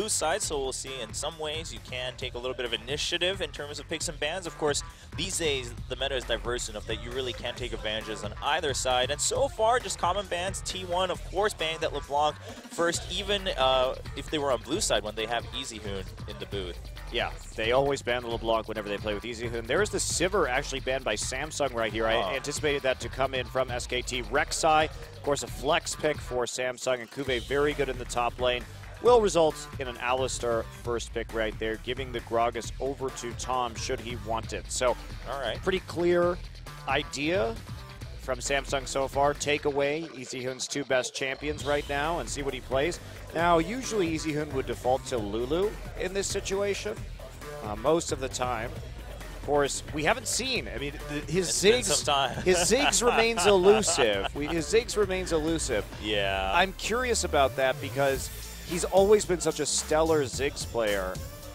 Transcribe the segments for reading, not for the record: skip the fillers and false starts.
blue side, so we'll see in some ways you can take a little bit of initiative in terms of picks and bans. Of course, these days the meta is diverse enough that you really can take advantages on either side, and so far just common bans. T1 of course banning that LeBlanc first, even if they were on blue side when they have Easyhoon in the booth. Yeah, they always ban the LeBlanc whenever they play with Easyhoon. There's the Sivir actually banned by Samsung right here. I anticipated that to come in from SKT. Rek'Sai, of course, a flex pick for Samsung, and Kuve very good in the top lane. Will result in an Alistar first pick right there, giving the Gragas over to Tom should he want it. So, all right, pretty clear idea from Samsung so far. Take away Easyhoon's two best champions right now and see what he plays. Now, usually Easyhoon would default to Lulu in this situation, most of the time. Of course, we haven't seen. I mean, his Ziggs remains elusive. His Ziggs remains elusive. Yeah. I'm curious about that because he's always been such a stellar Ziggs player,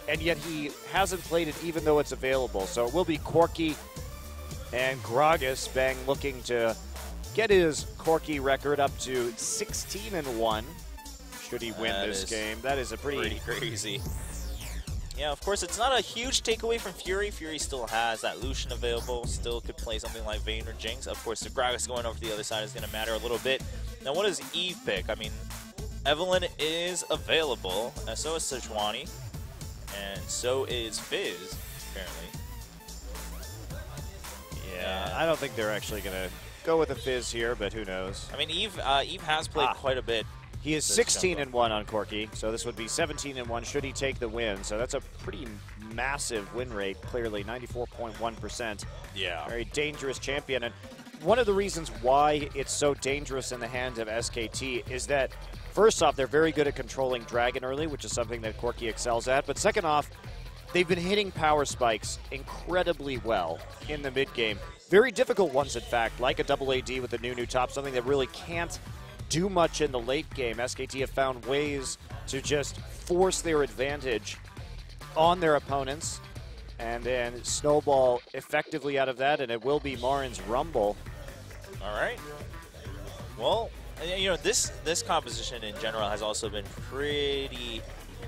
and yet he hasn't played it even though it's available. So it will be Corki and Gragas Bang looking to get his Corki record up to 16-1. Should he win this game? That is a pretty crazy. Yeah, of course, it's not a huge takeaway from Fury. Fury still has that Lucian available, still could play something like Vayne or Jinx. Of course, the Gragas going over to the other side is going to matter a little bit. Now, what does Eve pick? I mean, Evelynn is available, and so is Sejuani, and so is Fizz, apparently. Yeah, I don't think they're actually going to go with a Fizz here, but who knows? I mean, Eve has played quite a bit. He is 16-1 on Corki, so this would be 17-1 should he take the win. So that's a pretty massive win rate, clearly, 94.1%. Yeah. Very dangerous champion. And one of the reasons why it's so dangerous in the hands of SKT is that, first off, they're very good at controlling Dragon early, which is something that Corki excels at. But second off, they've been hitting power spikes incredibly well in the mid-game. Very difficult ones, in fact, like a double AD with a new top, something that really can't do much in the late game. SKT have found ways to just force their advantage on their opponents and then snowball effectively out of that, and it will be Marin's Rumble. All right. Well, you know, this composition in general has also been pretty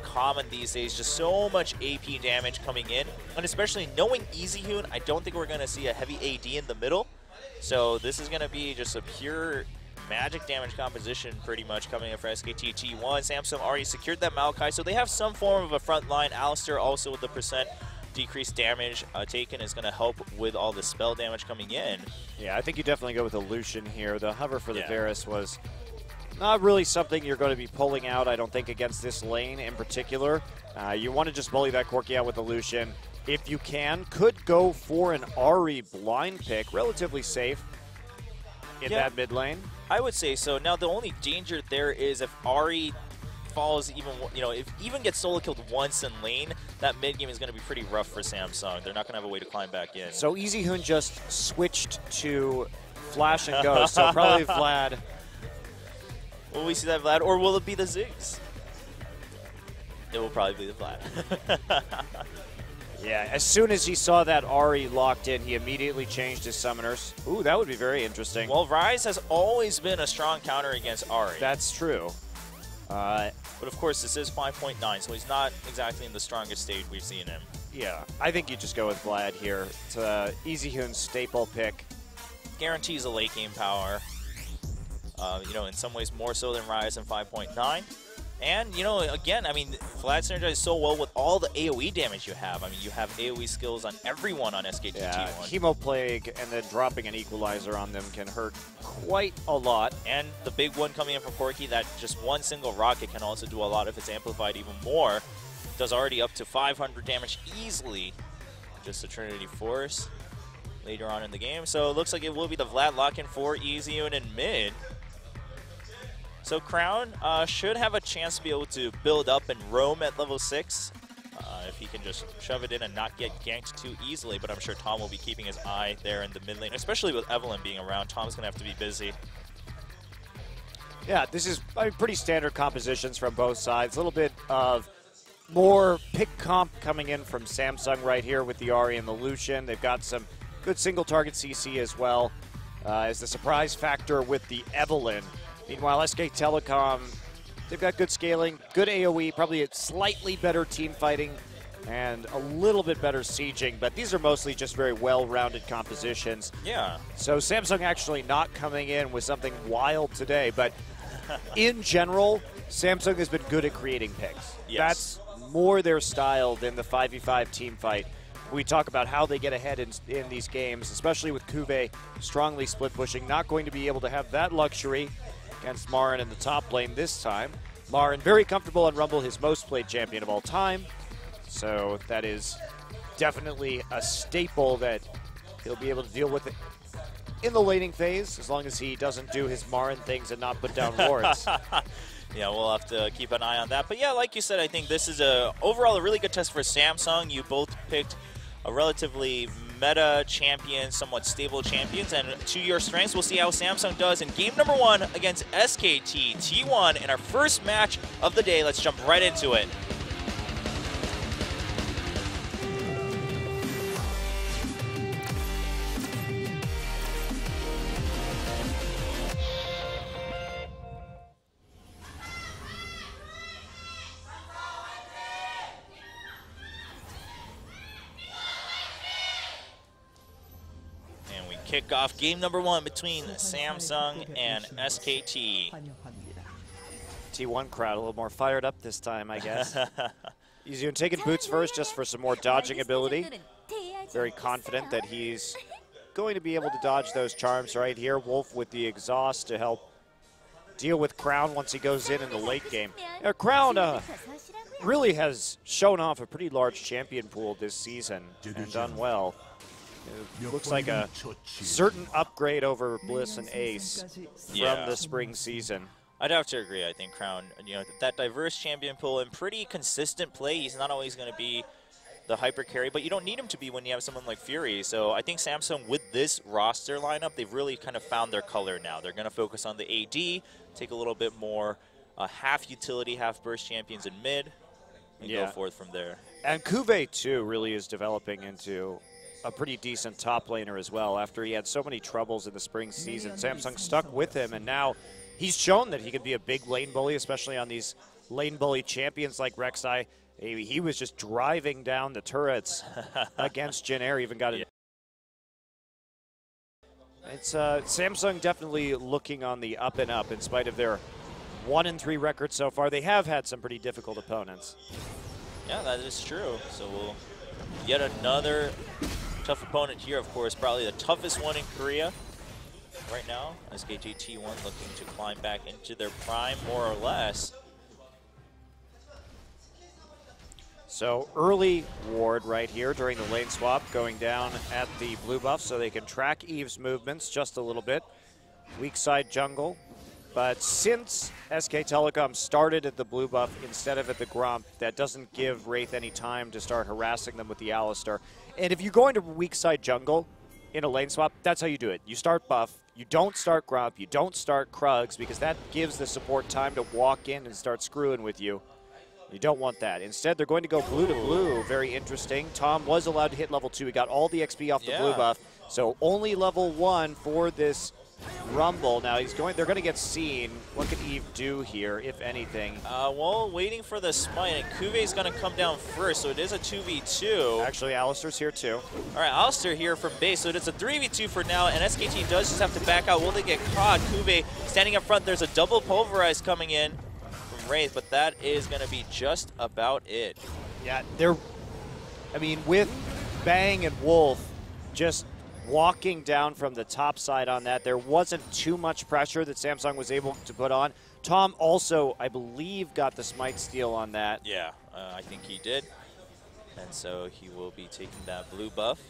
common these days. Just so much AP damage coming in, and especially knowing Easyhoon, I don't think we're going to see a heavy AD in the middle. So this is going to be just a pure magic damage composition pretty much coming in for SKT T1. Samsung already secured that Maokai, so they have some form of a front line. Alistar also with the percent decreased damage taken is going to help with all the spell damage coming in. Yeah, I think you definitely go with a Lucian here. The hover for the Varus was not really something you're going to be pulling out, I don't think, against this lane in particular. You want to just bully that Corki out with the Lucian. If you can, could go for an Ahri blind pick, relatively safe in that mid lane. I would say so. Now, the only danger there is if Ahri falls even, you know, if even gets solo killed once in lane, that mid game is going to be pretty rough for Samsung. They're not going to have a way to climb back in. So Easyhoon just switched to Flash and Go, so probably Vlad. Will we see that Vlad, or will it be the Ziggs? It will probably be the Vlad. Yeah, as soon as he saw that Ahri locked in, he immediately changed his summoners. Ooh, that would be very interesting. Well, Ryze has always been a strong counter against Ahri. That's true. But of course, this is 5.9, so he's not exactly in the strongest state we've seen him. Yeah, I think you just go with Vlad here. It's Easyhoon's staple pick. Guarantees a late game power. You know, in some ways more so than Ryze in 5.9. And, you know, again, I mean, Vlad synergizes so well with all the AoE damage you have. I mean, you have AoE skills on everyone on SKT T1. Chemo Plague and then dropping an Equalizer on them can hurt quite a lot. And the big one coming in from Corki, that just one single rocket can also do a lot if it's amplified even more. Does already up to 500 damage easily. Just a Trinity Force later on in the game. So it looks like it will be the Vlad lock-in for Easyhoon in mid. So Crown should have a chance to be able to build up and roam at level 6 if he can just shove it in and not get ganked too easily. But I'm sure Tom will be keeping his eye there in the mid lane, especially with Evelynn being around. Tom's going to have to be busy. Yeah, this is pretty standard compositions from both sides. A little bit of more pick comp coming in from Samsung right here with the Ahri and the Lucian. They've got some good single target CC as well as the surprise factor with the Evelynn. Meanwhile, SK Telecom they've got good scaling, good AoE, probably a slightly better team fighting, and a little bit better sieging, but these are mostly just very well-rounded compositions. Yeah. So Samsung actually not coming in with something wild today, but in general, Samsung has been good at creating picks. Yes. That's more their style than the 5v5 team fight. We talk about how they get ahead in these games, especially with Kuve strongly split pushing, not going to be able to have that luxury against Marin in the top lane this time. Marin very comfortable on Rumble, his most played champion of all time. So that is definitely a staple that he'll be able to deal with it in the laning phase, as long as he doesn't do his Marin things and not put down wards. Yeah, we'll have to keep an eye on that. But yeah, like you said, I think this is overall a really good test for Samsung. You both picked a relatively meta champion, somewhat stable champions, and to your strengths, we'll see how Samsung does in game number 1 against SKT T1 in our first match of the day. Let's jump right into it. Kick off game number 1 between Samsung and SKT. T1 crowd a little more fired up this time, I guess. He's even taking boots first just for some more dodging ability. Very confident that he's going to be able to dodge those charms right here. Wolf with the exhaust to help deal with Crown once he goes in the late game. Crown really has shown off a pretty large champion pool this season and done well. It looks like a certain upgrade over Bliss and Ace from the spring season. I'd have to agree. I think Crown, that diverse champion pool and pretty consistent play. He's not always going to be the hyper carry, but you don't need him to be when you have someone like Fury. So I think Samsung, with this roster lineup, they've really kind of found their color now. They're going to focus on the AD, take a little bit more half utility, half burst champions in mid, and go forth from there. And Kuve, too, really is developing into a pretty decent top laner as well. After he had so many troubles in the spring season, Samsung stuck with him, and now he's shown that he can be a big lane bully, especially on these lane bully champions like Rek'Sai. He was just driving down the turrets against Jin Air, even got it. It's Samsung definitely looking on the up and up in spite of their 1-3 record so far. They have had some pretty difficult opponents. Yeah, that is true. So we'll yet another tough opponent here, of course, probably the toughest one in Korea right now. SKT T1 looking to climb back into their prime, more or less. So early ward right here during the lane swap, going down at the blue buff so they can track Eve's movements just a little bit. Weak side jungle. But since SK Telecom started at the blue buff instead of at the Gromp, that doesn't give Wraith any time to start harassing them with the Alistar. And if you go into weak side jungle in a lane swap, that's how you do it. You start buff, you don't start Gromp, you don't start Krugs, because that gives the support time to walk in and start screwing with you. You don't want that. Instead, they're going to go blue to blue. Very interesting. Tom was allowed to hit level 2. He got all the XP off the blue buff. So only level 1 for this Rumble. Now they're going to get seen. What can Eve do here, if anything? Well, waiting for the smite, and Kuve's going to come down first, so it is a 2v2. Actually, Alistar's here too. All right, Alistar here from base, so it's a 3v2 for now, and SKT does just have to back out. Will they get caught? Kuve standing up front. There's a double pulverize coming in from Wraith, but that is going to be just about it. Yeah, with Bang and Wolf just walking down from the top side on that, there wasn't too much pressure that Samsung was able to put on. Tom also, I believe, got the smite steal on that. Yeah, I think he did. And so he will be taking that blue buff.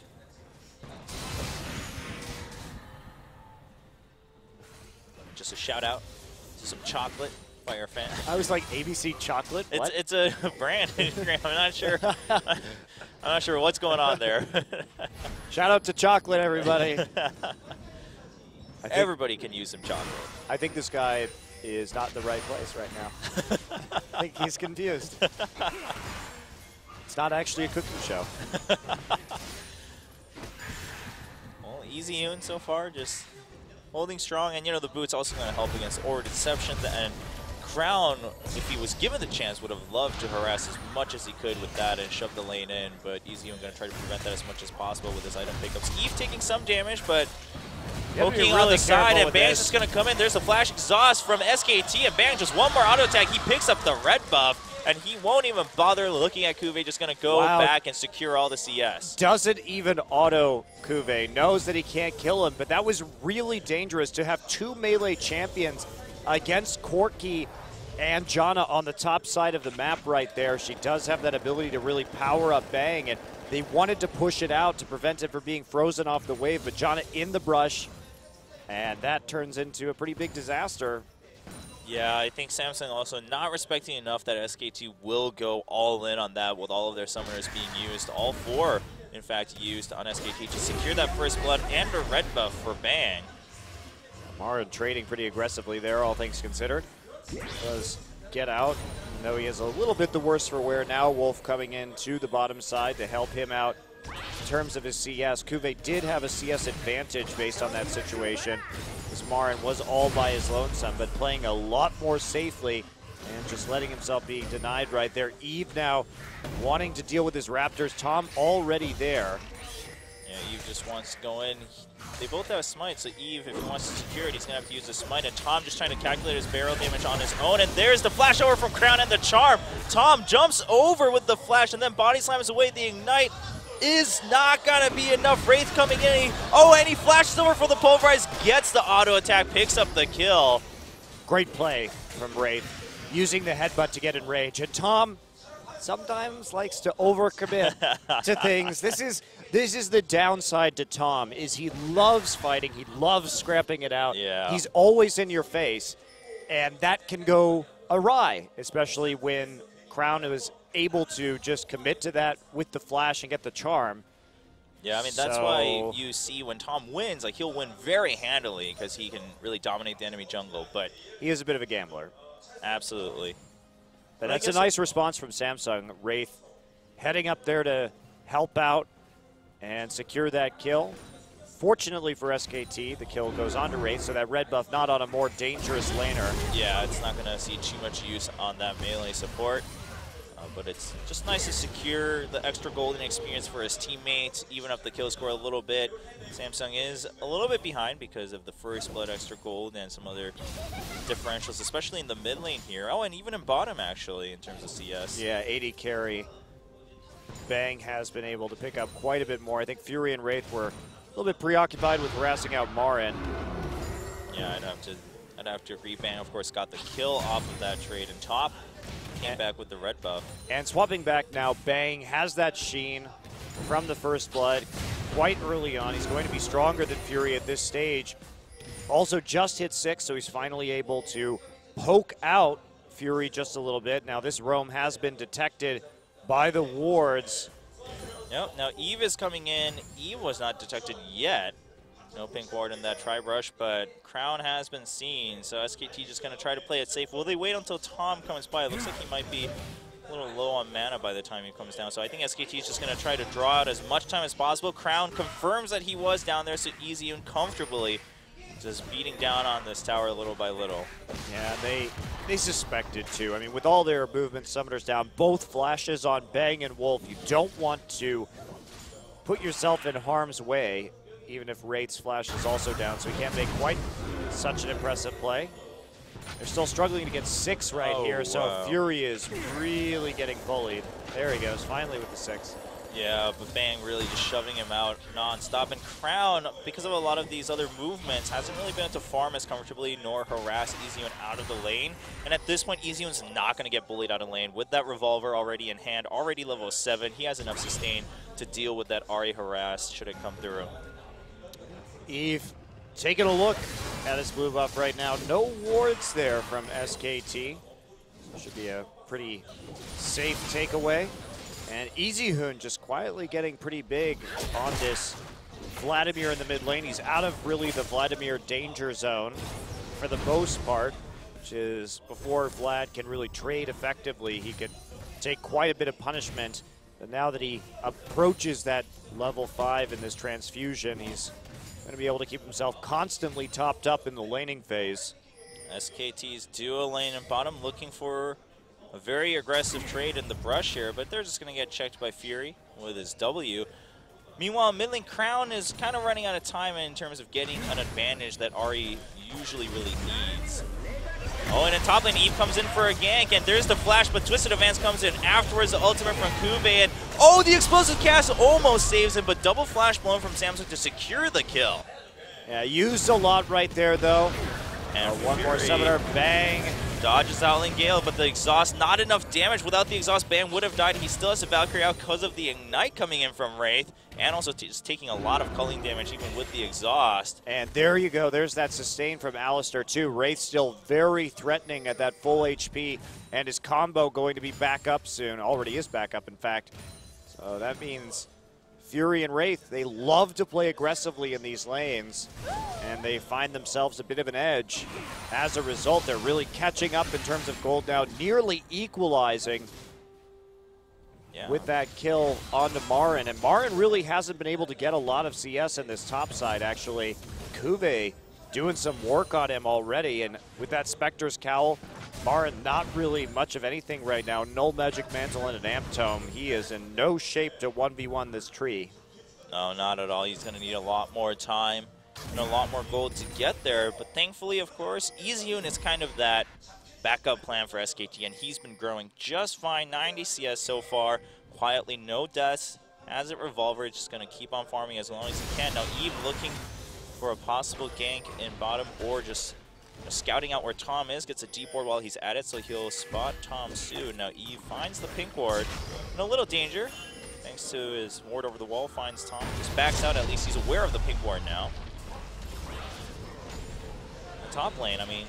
Just a shout out to some chocolate by our fan. I was like, ABC chocolate? What? It's a brand. I'm not sure. I'm not sure what's going on there. Shout out to chocolate, everybody. Everybody can use some chocolate. I think this guy is not in the right place right now. I think he's confused. It's not actually a cooking show. Well, easy Yoon so far, just holding strong. And, the boot's also going to help against Aura Deception and Crown, if he was given the chance, would have loved to harass as much as he could with that and shove the lane in, but EasyOne going to try to prevent that as much as possible with his item pickups. Eve taking some damage, but poking on the side, and Bang's just going to come in. There's a flash exhaust from SKT, and Bang just one more auto attack. He picks up the red buff, and he won't even bother looking at Kuve, just going to go back and secure all the CS. Doesn't even auto Kuve, knows that he can't kill him, but that was really dangerous to have two melee champions against Corki and Janna on the top side of the map right there. She does have that ability to really power up Bang, and they wanted to push it out to prevent it from being frozen off the wave, but Janna in the brush, and that turns into a pretty big disaster. Yeah, I think Samsung also not respecting enough that SKT will go all in on that with all of their summoners being used. All four, in fact, used on SKT to secure that first blood and a red buff for Bang. Marin trading pretty aggressively there, all things considered. Does get out, even though he is a little bit the worse for wear now. Wolf coming in to the bottom side to help him out in terms of his CS. Kuve did have a CS advantage based on that situation, as Marin was all by his lonesome, but playing a lot more safely and just letting himself be denied right there. Eve now wanting to deal with his Raptors. Tom already there. Yeah, Eve just wants to go in. They both have a smite, so Eve, if he wants to secure it, he's going to have to use the smite. And Tom just trying to calculate his barrel damage on his own. And there's the flash over from Crown and the charm. Tom jumps over with the flash and then body slams away. The ignite is not going to be enough. Wraith coming in. And he flashes over for the pulverize, gets the auto attack, picks up the kill. Great play from Wraith, using the headbutt to get in range. And Tom sometimes likes to overcommit to things. This is the downside to Tom, is he loves fighting, he loves scrapping it out. Yeah. He's always in your face, and that can go awry, especially when Crown is able to just commit to that with the flash and get the charm. Yeah, I mean, that's why you see when Tom wins, like, he'll win very handily because he can really dominate the enemy jungle, but he is a bit of a gambler. Absolutely. But that's a nice response from Samsung. Wraith heading up there to help out and secure that kill. Fortunately for SKT, the kill goes on to Wraith, so that red buff not on a more dangerous laner. Yeah, it's not going to see too much use on that melee support. But it's just nice to secure the extra golden experience for his teammates, even up the kill score a little bit. Samsung is a little bit behind because of the first blood extra gold and some other differentials, especially in the mid lane here. Oh, and even in bottom, actually, in terms of CS. Yeah, 80 carry. Bang has been able to pick up quite a bit more. I think Fury and Wraith were a little bit preoccupied with harassing out Marin. Yeah, I'd have to agree. Bang, of course, got the kill off of that trade in top. Came back with the red buff. And swapping back now, Bang has that sheen from the first blood quite early on. He's going to be stronger than Fury at this stage. Also just hit 6, so he's finally able to poke out Fury just a little bit. Now this roam has been detected by the wards. Yep, now Eve is coming in. Eve was not detected yet. No pink ward in that tri-brush, but Crown has been seen, so SKT just going to try to play it safe. Will they wait until Tom comes by? It looks like he might be a little low on mana by the time he comes down, so I think SKT is just going to try to draw out as much time as possible. Crown confirms that he was down there, so easy and comfortably just beating down on this tower little by little. Yeah, they suspected too. I mean, with all their movement, summoners down, both flashes on Bang and Wolf, you don't want to put yourself in harm's way, even if Wraith's flash is also down, so he can't make quite such an impressive play. They're still struggling to get 6 right here, so Fury is really getting bullied. There he goes, finally with the 6. Yeah, but Bang really just shoving him out non-stop. And Crown, because of a lot of these other movements, hasn't really been able to farm as comfortably nor harass EasyOne out of the lane. And at this point, EasyOne's not going to get bullied out of lane. With that revolver already in hand, already level 7, he has enough sustain to deal with that Ahri harass should it come through. Eve taking a look at his blue buff right now. No wards there from SKT. Should be a pretty safe takeaway. And EasyHoon just quietly getting pretty big on this Vladimir in the mid lane. He's out of really the Vladimir danger zone for the most part, which is before Vlad can really trade effectively. He could take quite a bit of punishment. But now that he approaches that level 5 in this transfusion, he's going to be able to keep himself constantly topped up in the laning phase. SKT's duo lane and bottom looking for a very aggressive trade in the brush here, but they're just going to get checked by Fury with his W. Meanwhile, mid lane Crown is kind of running out of time in terms of getting an advantage that Ahri usually really needs. Oh, and in top lane, Eve comes in for a gank, and there's the flash, but Twisted Advance comes in afterwards, the ultimate from Kube, and oh, the explosive cast almost saves him, but double flash blown from Samsung to secure the kill. Yeah, used a lot right there, though. And one more summoner, bang. Dodges out lane Gale, but the exhaust, not enough damage. Without the exhaust, Bang would have died. He still has a Valkyrie out because of the Ignite coming in from Wraith, and also just taking a lot of culling damage even with the exhaust. And there you go. There's that sustain from Alistar, too. Wraith still very threatening at that full HP, and his combo going to be back up soon. Already is back up, in fact. So that means Fury and Wraith, they love to play aggressively in these lanes, and they find themselves a bit of an edge. As a result, they're really catching up in terms of gold now, nearly equalizing with that kill onto Marin. And Marin really hasn't been able to get a lot of CS in this top side, actually. Kube doing some work on him already, and with that Spectre's Cowl, Marin not really much of anything right now. Null Magic Mantle and an Amp Tome. He is in no shape to 1v1 this tree. No, not at all. He's going to need a lot more time and a lot more gold to get there. But thankfully, of course, EasyHoon is kind of that backup plan for SKT, and he's been growing just fine. 90 CS so far. Quietly, no deaths. Has it Revolver, just going to keep on farming as long as he can. Now, Eve looking for a possible gank in bottom, or just scouting out where Tom is, gets a deep ward while he's at it, so he'll spot Tom soon. Now Eve finds the pink ward in a little danger. Thanks to his ward over the wall, finds Tom, just backs out. At least he's aware of the pink ward now. The top lane, I mean,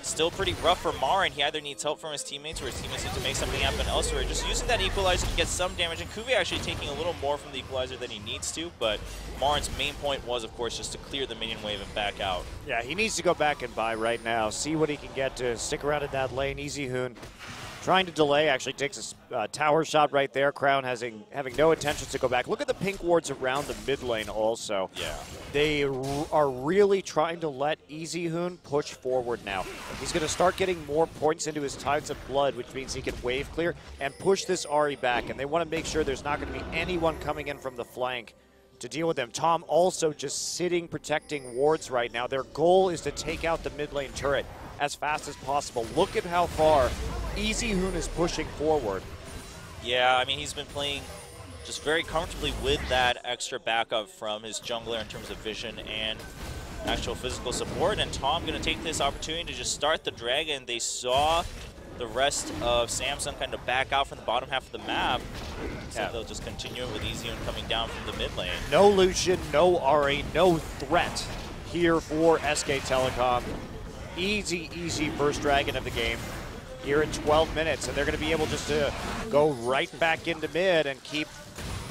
still pretty rough for Marin. He either needs help from his teammates, or his teammates need to make something happen elsewhere. Just using that equalizer to get some damage, and Kube actually taking a little more from the equalizer than he needs to, but Marin's main point was, of course, just to clear the minion wave and back out. Yeah, he needs to go back and buy right now, see what he can get to stick around in that lane. EasyHoon trying to delay, actually takes a tower shot right there. Crown having no intentions to go back. Look at the pink wards around the mid lane also. Yeah. They are really trying to let EasyHoon push forward now. He's going to start getting more points into his Tides of Blood, which means he can wave clear and push this Ahri back. And they want to make sure there's not going to be anyone coming in from the flank to deal with them. Tom also just sitting, protecting wards right now. Their goal is to take out the mid lane turret as fast as possible. Look at how far EasyHoon is pushing forward. Yeah, I mean, he's been playing just very comfortably with that extra backup from his jungler in terms of vision and actual physical support. And Tom going to take this opportunity to just start the dragon. They saw the rest of Samsung kind of back out from the bottom half of the map. So they'll just continue it with EasyHoon coming down from the mid lane. No Lucian, no Ahri, no threat here for SK Telecom. Easy first dragon of the game here in 12 minutes, and they're going to be able just to go right back into mid and keep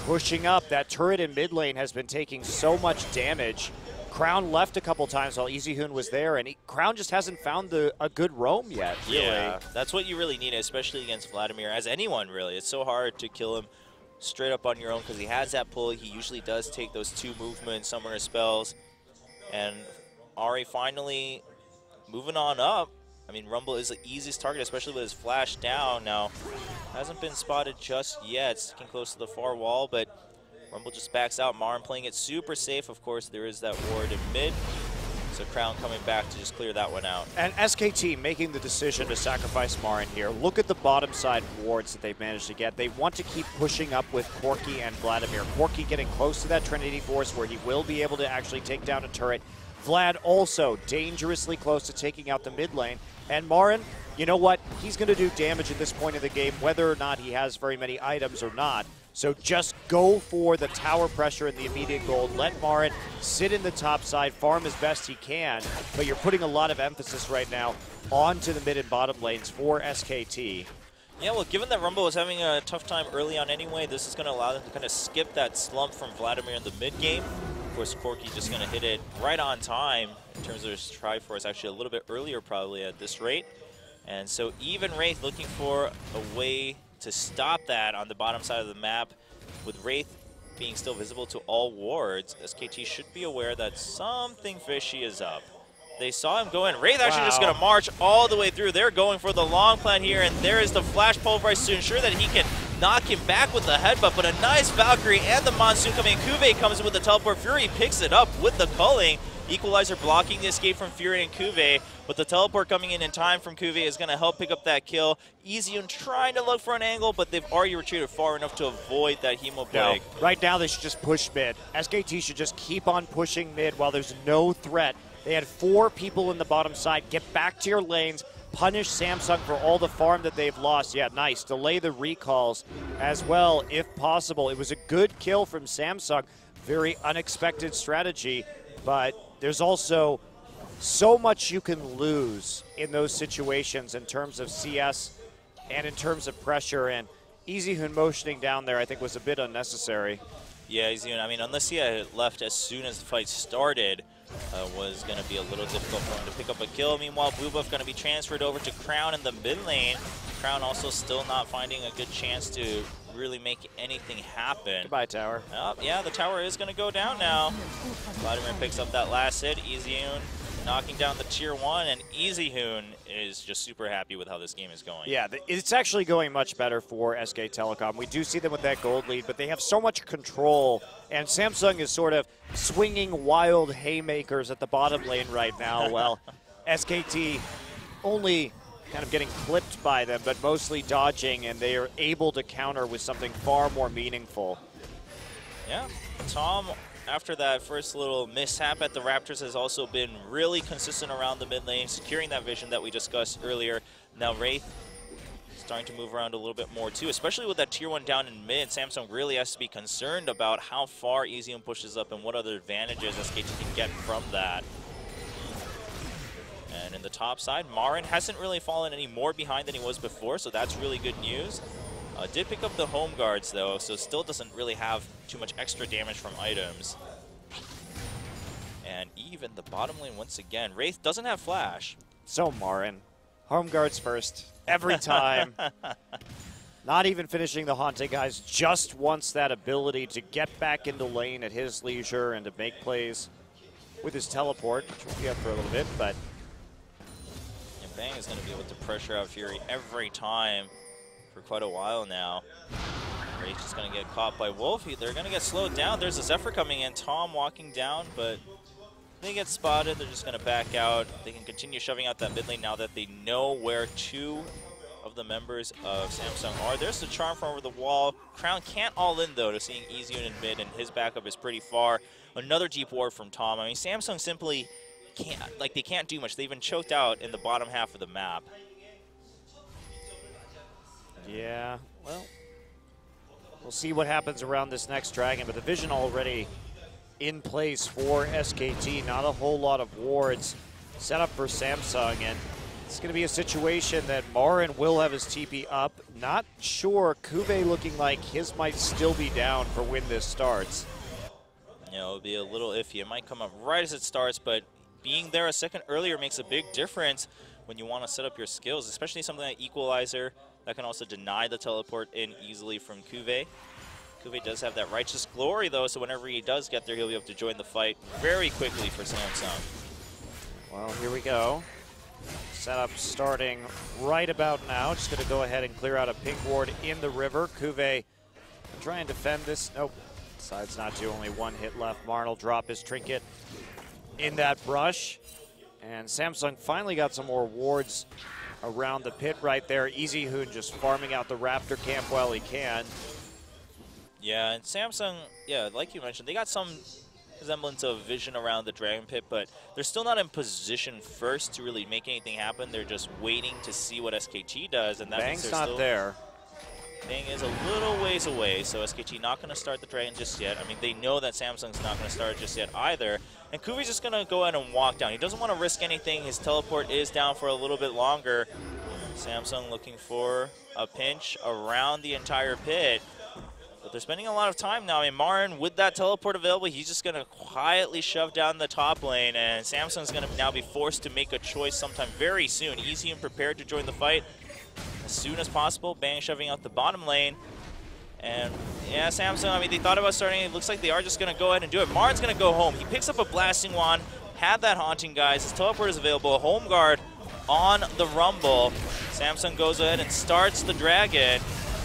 pushing up. That turret in mid lane has been taking so much damage. Crown left a couple times while EasyHoon was there, and Crown just hasn't found a good roam yet, really. Yeah, that's what you really need, especially against Vladimir, as anyone, really. It's so hard to kill him straight up on your own because he has that pull. He usually does take those 2 movement summoner spells, and Ahri finally moving on up. I mean, Rumble is the easiest target, especially with his flash down. Now, hasn't been spotted just yet, sticking close to the far wall, but Rumble just backs out. Marin playing it super safe. Of course, there is that ward in mid, so Crown coming back to just clear that one out. And SKT making the decision to sacrifice Marin here. Look at the bottom side wards that they've managed to get. They want to keep pushing up with Corki and Vladimir. Corki getting close to that Trinity Force where he will be able to actually take down a turret. Vlad also dangerously close to taking out the mid lane. And Marin, you know what? He's going to do damage at this point in the game, whether or not he has very many items or not. So just go for the tower pressure and the immediate gold. Let Marin sit in the top side, farm as best he can. But you're putting a lot of emphasis right now onto the mid and bottom lanes for SKT. Yeah, well, given that Rumble was having a tough time early on anyway, this is going to allow them to kind of skip that slump from Vladimir in the mid game. Of course, Corki just going to hit it right on time in terms of his Triforce, actually a little bit earlier probably at this rate. And so even Wraith looking for a way to stop that on the bottom side of the map. With Wraith being still visible to all wards, SKT should be aware that something fishy is up. They saw him go in. Wraith actually just going to march all the way through. They're going for the long plan here, and there is the Flash Pulverize to ensure that he can knock him back with the headbutt, but a nice Valkyrie and the Monsoon coming in. Kuve comes in with the teleport. Fury picks it up with the culling. Equalizer blocking the escape from Fury and Kuve, but the teleport coming in time from Kuve is going to help pick up that kill. Easyun trying to look for an angle, but they've already retreated far enough to avoid that Hemo Plague. No. Right now they should just push mid. SKT should just keep on pushing mid while there's no threat. They had 4 people in the bottom side. Get back to your lanes. Punish Samsung for all the farm that they've lost. Yeah, nice. Delay the recalls as well, if possible. It was a good kill from Samsung. Very unexpected strategy, but there's also so much you can lose in those situations in terms of CS and in terms of pressure. And Easyhoon motioning down there, I think, was a bit unnecessary. Yeah, Easyhoon, I mean, unless he had left as soon as the fight started, was going to be a little difficult for him to pick up a kill. Meanwhile, Blue Buff going to be transferred over to Crown in the mid lane. Crown also still not finding a good chance to really make anything happen. Goodbye, tower. Yeah, the tower is going to go down now. Vladimir picks up that last hit. Easyhoon knocking down the tier 1, and Easyhoon is just super happy with how this game is going. Yeah, it's actually going much better for SK Telecom. We do see them with that gold lead, but they have so much control, and Samsung is sort of swinging wild haymakers at the bottom lane right now, while SKT only kind of getting clipped by them, but mostly dodging, and they are able to counter with something far more meaningful. Yeah, Tom, after that first little mishap at the Raptors, has also been really consistent around the mid lane, securing that vision that we discussed earlier. Now Wraith starting to move around a little bit more too, especially with that tier 1 down in mid. Samsung really has to be concerned about how far Easyhoon pushes up and what other advantages SKT can get from that. And in the top side, Marin hasn't really fallen any more behind than he was before, so that's really good news. Did pick up the home guards though, so still doesn't really have too much extra damage from items. And even the bottom lane once again. Wraith doesn't have flash. So Marin, home guards first, every time. Not even finishing the Haunting guys, just wants that ability to get back into lane at his leisure and to make plays with his teleport, which will be up for a little bit, but... And Bang is going to be able to pressure out Fury every time for quite a while now. Rage is going to get caught by Wolf. They're going to get slowed down. There's a Zephyr coming in. Tom walking down, but they get spotted. They're just going to back out. They can continue shoving out that mid lane now that they know where 2 of the members of Samsung are. There's the charm from over the wall. Crown can't all in though to seeing Easyhoon in mid, and his backup is pretty far. Another deep ward from Tom. I mean, Samsung simply can't, like, they can't do much. They've been choked out in the bottom half of the map. Yeah, well, we'll see what happens around this next dragon, but the vision already in place for SKT. Not a whole lot of wards set up for Samsung, and it's going to be a situation that Marin will have his TP up. Not sure. Kuve looking like his might still be down for when this starts. You know, it'll be a little iffy. It might come up right as it starts, but being there a second earlier makes a big difference when you want to set up your skills, especially something like Equalizer that can also deny the teleport in easily from Kuve. Kuve does have that Righteous Glory, though, so whenever he does get there, he'll be able to join the fight very quickly for Samsung. Well, here we go. Setup starting right about now. Just going to go ahead and clear out a pink ward in the river. Kuve try and defend this. Nope. Decides not to. Only 1 hit left. Marn will drop his trinket in that brush. And Samsung finally got some more wards around the pit right there. Easyhoon just farming out the Raptor camp while he can. Yeah, and Samsung, yeah, like you mentioned, they got some semblance of vision around the Dragon Pit, but they're still not in position first to really make anything happen. They're just waiting to see what SKT does, and that Bang's means not there. Bang is a little ways away, so SKT not going to start the Dragon just yet. I mean, they know that Samsung's not going to start just yet either. And Kuvi's just going to go ahead and walk down. He doesn't want to risk anything. His teleport is down for a little bit longer. Samsung looking for a pinch around the entire pit. But they're spending a lot of time now. I mean, Marin, with that teleport available, he's just going to quietly shove down the top lane, and Samsung's going to now be forced to make a choice sometime very soon. Easyhoon prepared to join the fight as soon as possible. Bang shoving out the bottom lane. And yeah, Samsung, I mean, they thought about starting. It looks like they are just going to go ahead and do it. Marin's going to go home. He picks up a Blasting Wand. had that haunting, guys. His teleport is available. Home guard on the Rumble. Samsung goes ahead and starts the Dragon.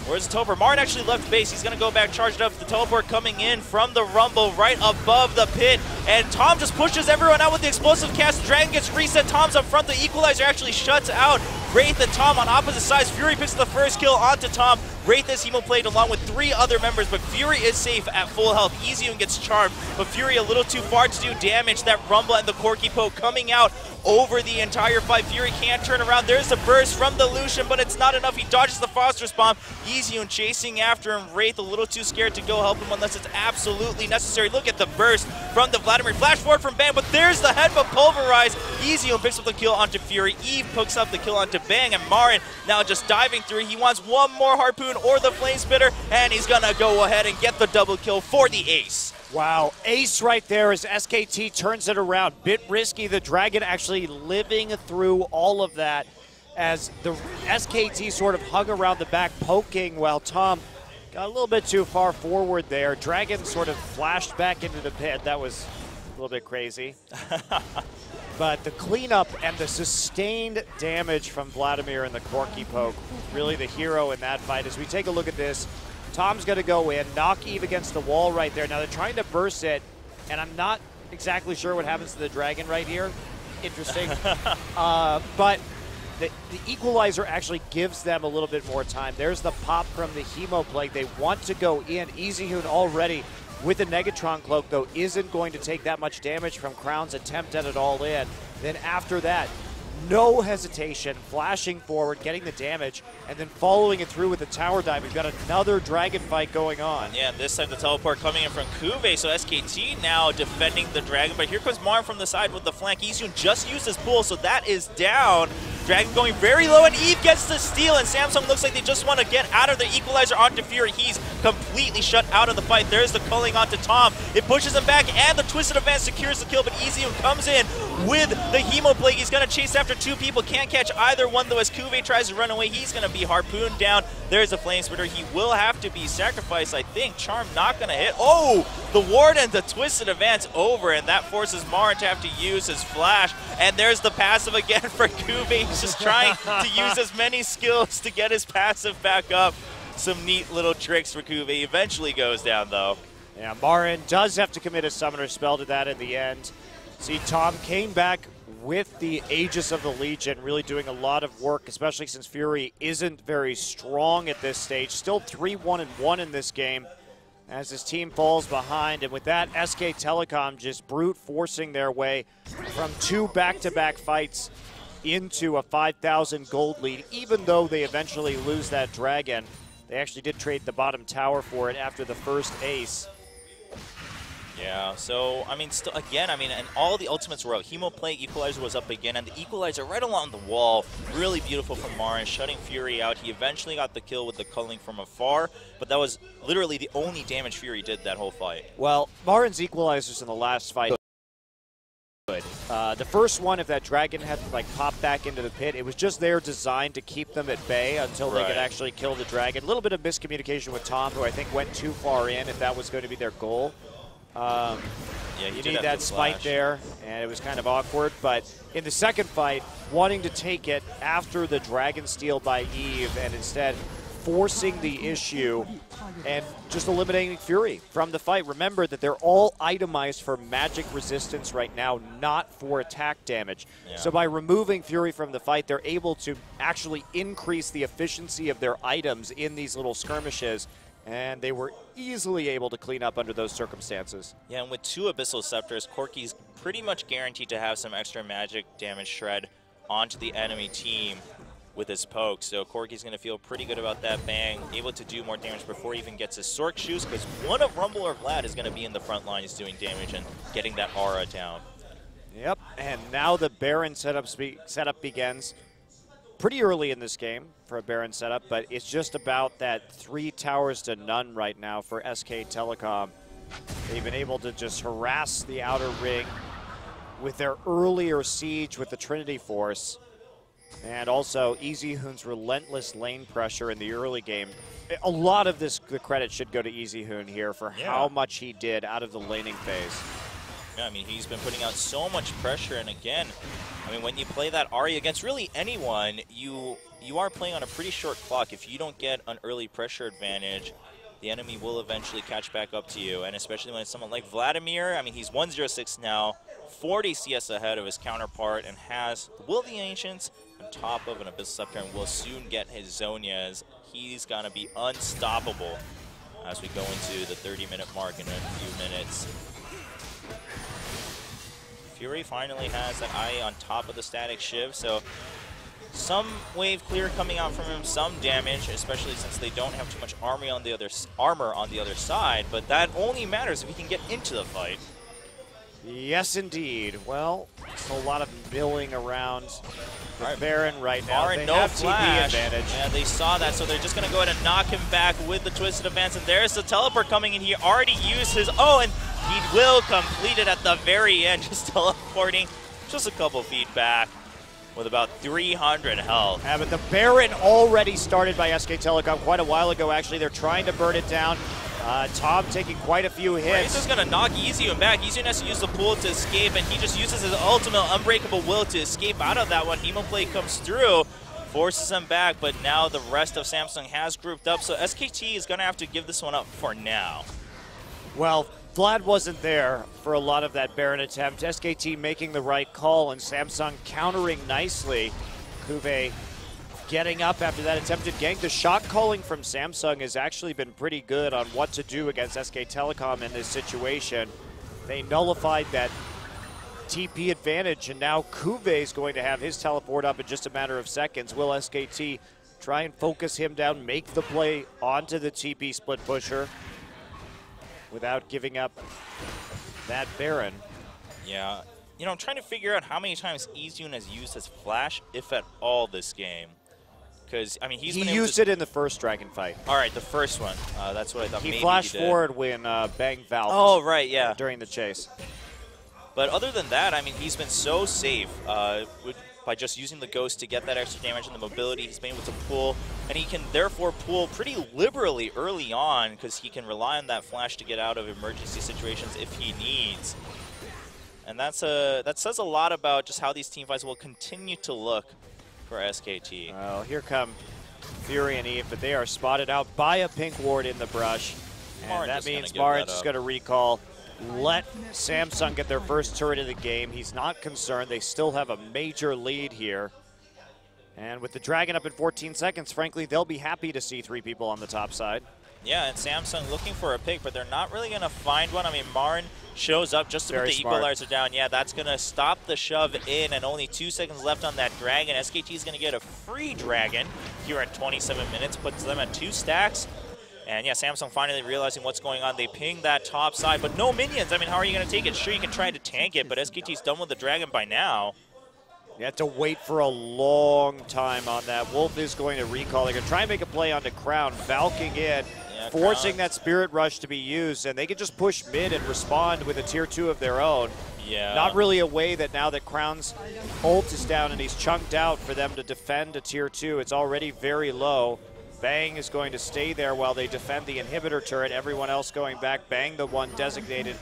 Where's the teleport? Martin actually left base. He's going to go back, charged up. The teleport coming in from the Rumble right above the pit. And Tom just pushes everyone out with the explosive cast. The Dragon gets reset. Tom's up front. The Equalizer actually shuts out Wraith and Tom on opposite sides. Fury picks the first kill onto Tom. Wraith is hemoplayed along with 3 other members, but Fury is safe at full health. Easyun gets charmed, but Fury a little too far to do damage. That Rumble and the Corki poke coming out over the entire fight. Fury can't turn around. There's a burst from the Lucian, but it's not enough. He dodges the Phosphorus Bomb. Easyun chasing after him. Wraith a little too scared to go help him unless it's absolutely necessary. Look at the burst from the Vladimir. Flash forward from Bang, but there's the headbutt pulverized. Easyun picks up the kill onto Fury. Eve picks up the kill onto Bang, and Marin now just diving through. He wants one more Harpoon or the Flame Spitter, and he's gonna go ahead and get the double kill for the ace. Wow, ace right there as SKT turns it around. Bit risky, the Dragon actually living through all of that as the SKT sort of hung around the back poking while Tom got a little bit too far forward there. Dragon sort of flashed back into the pit. That was a little bit crazy. But the cleanup and the sustained damage from Vladimir and the Corki poke, really the hero in that fight. As we take a look at this, Tom's going to go in, knock Eve against the wall right there. Now they're trying to burst it, and I'm not exactly sure what happens to the Dragon right here. Interesting. But the Equalizer actually gives them a little bit more time. There's the pop from the Hemo Plague. They want to go in. Easyhoon already with the Negatron Cloak, though, isn't going to take that much damage from Crown's attempt at it all in. Then after that, no hesitation, flashing forward, getting the damage, and then following it through with the tower dive. We've got another Dragon fight going on. Yeah, this time the teleport coming in from Kuve, so SKT now defending the Dragon, but here comes Marn from the side with the flank. Easyun just used his pull, so that is down. Dragon going very low, and Eve gets the steal, and Samsung looks like they just want to get out of the Equalizer onto Fury. He's completely shut out of the fight. There's the culling onto Tom. It pushes him back, and the Twisted Advance secures the kill, but Easyun comes in with the Hemo Plague. He's going to chase after 2 people. Can't catch either one, though, as Kuve tries to run away. He's going to be harpooned down. There's a Flame Spitter. He will have to be sacrificed, I think. Charm not going to hit. Oh, the Ward and the Twisted Advance over, and that forces Marin to have to use his flash. And there's the passive again for Kuve. He's just trying to use as many skills to get his passive back up. Some neat little tricks for Kuve. Eventually goes down, though. Yeah, Marin does have to commit a Summoner spell to that in the end. See, Tom came back with the Aegis of the Legion, really doing a lot of work, especially since Fury isn't very strong at this stage. Still 3-1-1 in this game as his team falls behind. And with that, SK Telecom just brute forcing their way from 2 back-to-back fights into a 5,000 gold lead. Even though they eventually lose that Dragon, they actually did trade the bottom tower for it after the first ace. Yeah, so, I mean, still, again, I mean, and all the ultimates were out. Hemo Plague Equalizer was up again, and the Equalizer right along the wall. Really beautiful from Marin, shutting Fury out. He eventually got the kill with the culling from afar, but that was literally the only damage Fury did that whole fight. Well, Marin's Equalizers in the last fight good. The first one, if that Dragon had like popped back into the pit, it was just there designed to keep them at bay until they could actually kill the Dragon. A little bit of miscommunication with Tom, who I think went too far in if that was going to be their goal. Yeah, you need that spike there, and it was kind of awkward. But in the second fight, wanting to take it after the Dragon steal by Eve, and instead forcing the issue and just eliminating Fury from the fight. Remember that they're all itemized for magic resistance right now, not for attack damage. Yeah. So by removing Fury from the fight, they're able to actually increase the efficiency of their items in these little skirmishes. And they were easily able to clean up under those circumstances. Yeah, and with 2 Abyssal Scepters, Corki's pretty much guaranteed to have some extra magic damage shred onto the enemy team with his poke. So Corki's going to feel pretty good about that. Bang, able to do more damage before he even gets his Sork Shoes, because one of Rumble or Vlad is going to be in the front lines doing damage and getting that aura down. Yep, and now the Baron setup begins. Pretty early in this game for a Baron setup, but it's just about that 3 towers to none right now for SK Telecom. They've been able to just harass the outer ring with their earlier siege with the Trinity Force, and also Easyhoon's relentless lane pressure in the early game. A lot of the credit should go to Easyhoon here for how much he did out of the laning phase. Yeah, I mean, he's been putting out so much pressure, and again, I mean, when you play that Ahri against really anyone, you are playing on a pretty short clock. If you don't get an early pressure advantage, the enemy will eventually catch back up to you, and especially when it's someone like Vladimir. I mean, he's 106 now, 40 CS ahead of his counterpart, and has Will the Ancients on top of an Abyssal Scepter, and will soon get his Zhonya's. He's going to be unstoppable as we go into the 30-minute mark in a few minutes. Fury finally has that eye on top of the static shiv, so some wave clear coming out from him, some damage, especially since they don't have too much armor on the other side, but that only matters if he can get into the fight. Yes, indeed. Well, it's a lot of milling around the Baron right now. Baron, they no have flash. TP advantage. Yeah, they saw that, so they're just going to go ahead and knock him back with the Twisted Advance, and there's the teleport coming in. He already used his, and he will complete it at the very end, just teleporting just a couple feet back with about 300 health. Yeah, but the Baron already started by SK Telecom quite a while ago, actually. They're trying to burn it down. Tom taking quite a few hits. He's going to knock Easyon back. Easyon has to use the pool to escape, and he just uses his ultimate unbreakable will to escape out of that one. Nemo play comes through, forces him back, but now the rest of Samsung has grouped up, so SKT is going to have to give this one up for now. Well, Vlad wasn't there for a lot of that Baron attempt. SKT making the right call, and Samsung countering nicely. Kuve getting up after that attempted gank. The shot calling from Samsung has actually been pretty good on what to do against SK Telecom in this situation. They nullified that TP advantage, and now Kuve is going to have his teleport up in just a matter of seconds. Will SKT try and focus him down, make the play onto the TP split pusher without giving up that Baron? Yeah, you know, I'm trying to figure out how many times Easyon has used his flash, if at all, this game. Because, I mean, he used it in the first Dragon fight. All right, the first one. That's what I thought. He maybe flashed he did. forward when Bang Valve. Oh, right, yeah. During the chase. But other than that, I mean, he's been so safe by just using the Ghost to get that extra damage and the mobility. He's been able to pull, and he can therefore pull pretty liberally early on because he can rely on that flash to get out of emergency situations if he needs. And that says a lot about just how these teamfights will continue to look for SKT. Well, here come Fury and Eve, but they are spotted out by a pink ward in the brush. And that means Marin's just going to recall. Let Samsung get their first turret of the game. He's not concerned. They still have a major lead here. And with the Dragon up in 14 seconds, frankly, they'll be happy to see 3 people on the top side. Yeah, and Samsung looking for a pick, but they're not really going to find one. I mean, Marin shows up just to put the equalizer down. Yeah, that's going to stop the shove in, and only 2 seconds left on that Dragon. SKT is going to get a free Dragon here at 27 minutes, puts them at 2 stacks. And yeah, Samsung finally realizing what's going on. They ping that top side, but no minions. I mean, how are you going to take it? Sure, you can try to tank it, but SKT's done with the Dragon by now. You have to wait for a long time on that. Wolf is going to recall. They're going to try and make a play onto Crown, valking in, forcing that Spirit Rush to be used, and they can just push mid and respond with a tier 2 of their own. Yeah. Not really a way that now that Crown's ult is down and he's chunked out for them to defend a tier 2. It's already very low. Bang is going to stay there while they defend the inhibitor turret. Everyone else going back. Bang, the one designated,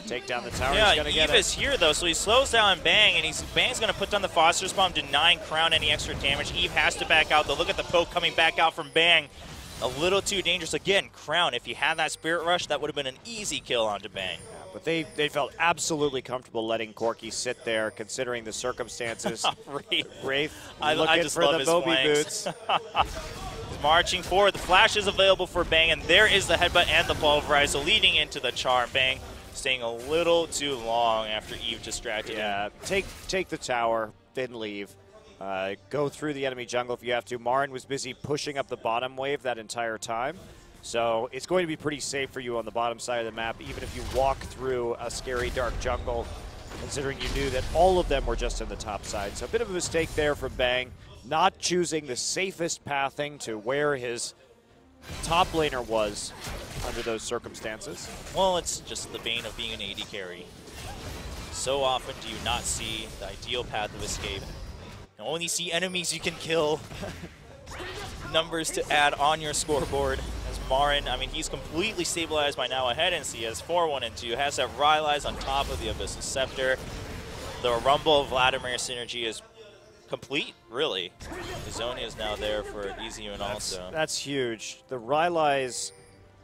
take down the tower. Yeah, he's going to get it. Eve is here though, so he slows down Bang, and Bang's going to put down the Foster's Bomb, denying Crown any extra damage. Eve has to back out though. Look at the poke coming back out from Bang. A little too dangerous. Again, Crown, if you had that Spirit Rush, that would have been an easy kill onto Bang. Yeah, but they felt absolutely comfortable letting Corki sit there, considering the circumstances. Wraith looking just for love the his Bobby flanks. boots. Marching forward, the flash is available for Bang, and there is the headbutt and the pulverize, so leading into the charm. Bang staying a little too long after Eve distracted him. Take the tower, then leave. Go through the enemy jungle if you have to. Marin was busy pushing up the bottom wave that entire time, so it's going to be pretty safe for you on the bottom side of the map, even if you walk through a scary dark jungle, considering you knew that all of them were just in the top side. So a bit of a mistake there from Bang, not choosing the safest pathing to where his top laner was under those circumstances. Well, it's just the bane of being an AD carry. So often do you not see the ideal path of escape. You only see enemies you can kill. Numbers to add on your scoreboard, as Marin, I mean, he's completely stabilized by now ahead in CS, 4-1 and 2, has that Rylai's on top of the Abyssal Scepter. The Rumble Vladimir synergy is complete, really. Izonia is now there for EasyUn also. That's huge. The Rylai's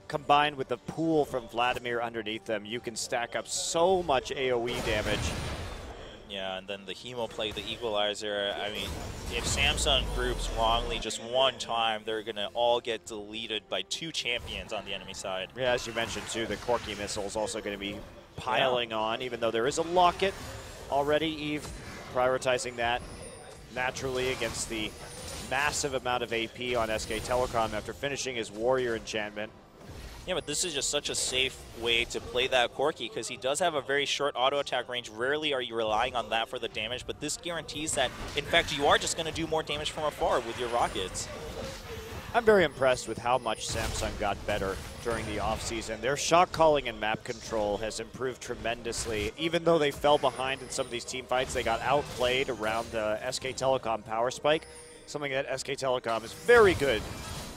combined with the pool from Vladimir underneath them, you can stack up so much AoE damage. Yeah, and then the Hemo Plague, the Equalizer. I mean, if Samsung groups wrongly just one time, they're going to all get deleted by 2 champions on the enemy side. Yeah, as you mentioned, too, the Corki missile is also going to be piling on, even though there is a locket already. Eve prioritizing that naturally against the massive amount of AP on SK Telecom after finishing his Warrior enchantment. Yeah, but this is just such a safe way to play that Corki because he does have a very short auto attack range. Rarely are you relying on that for the damage, but this guarantees that, in fact, you are just going to do more damage from afar with your rockets. I'm very impressed with how much Samsung got better during the offseason. Their shot calling and map control has improved tremendously. Even though they fell behind in some of these team fights, they got outplayed around the SK Telecom power spike, something that SK Telecom is very good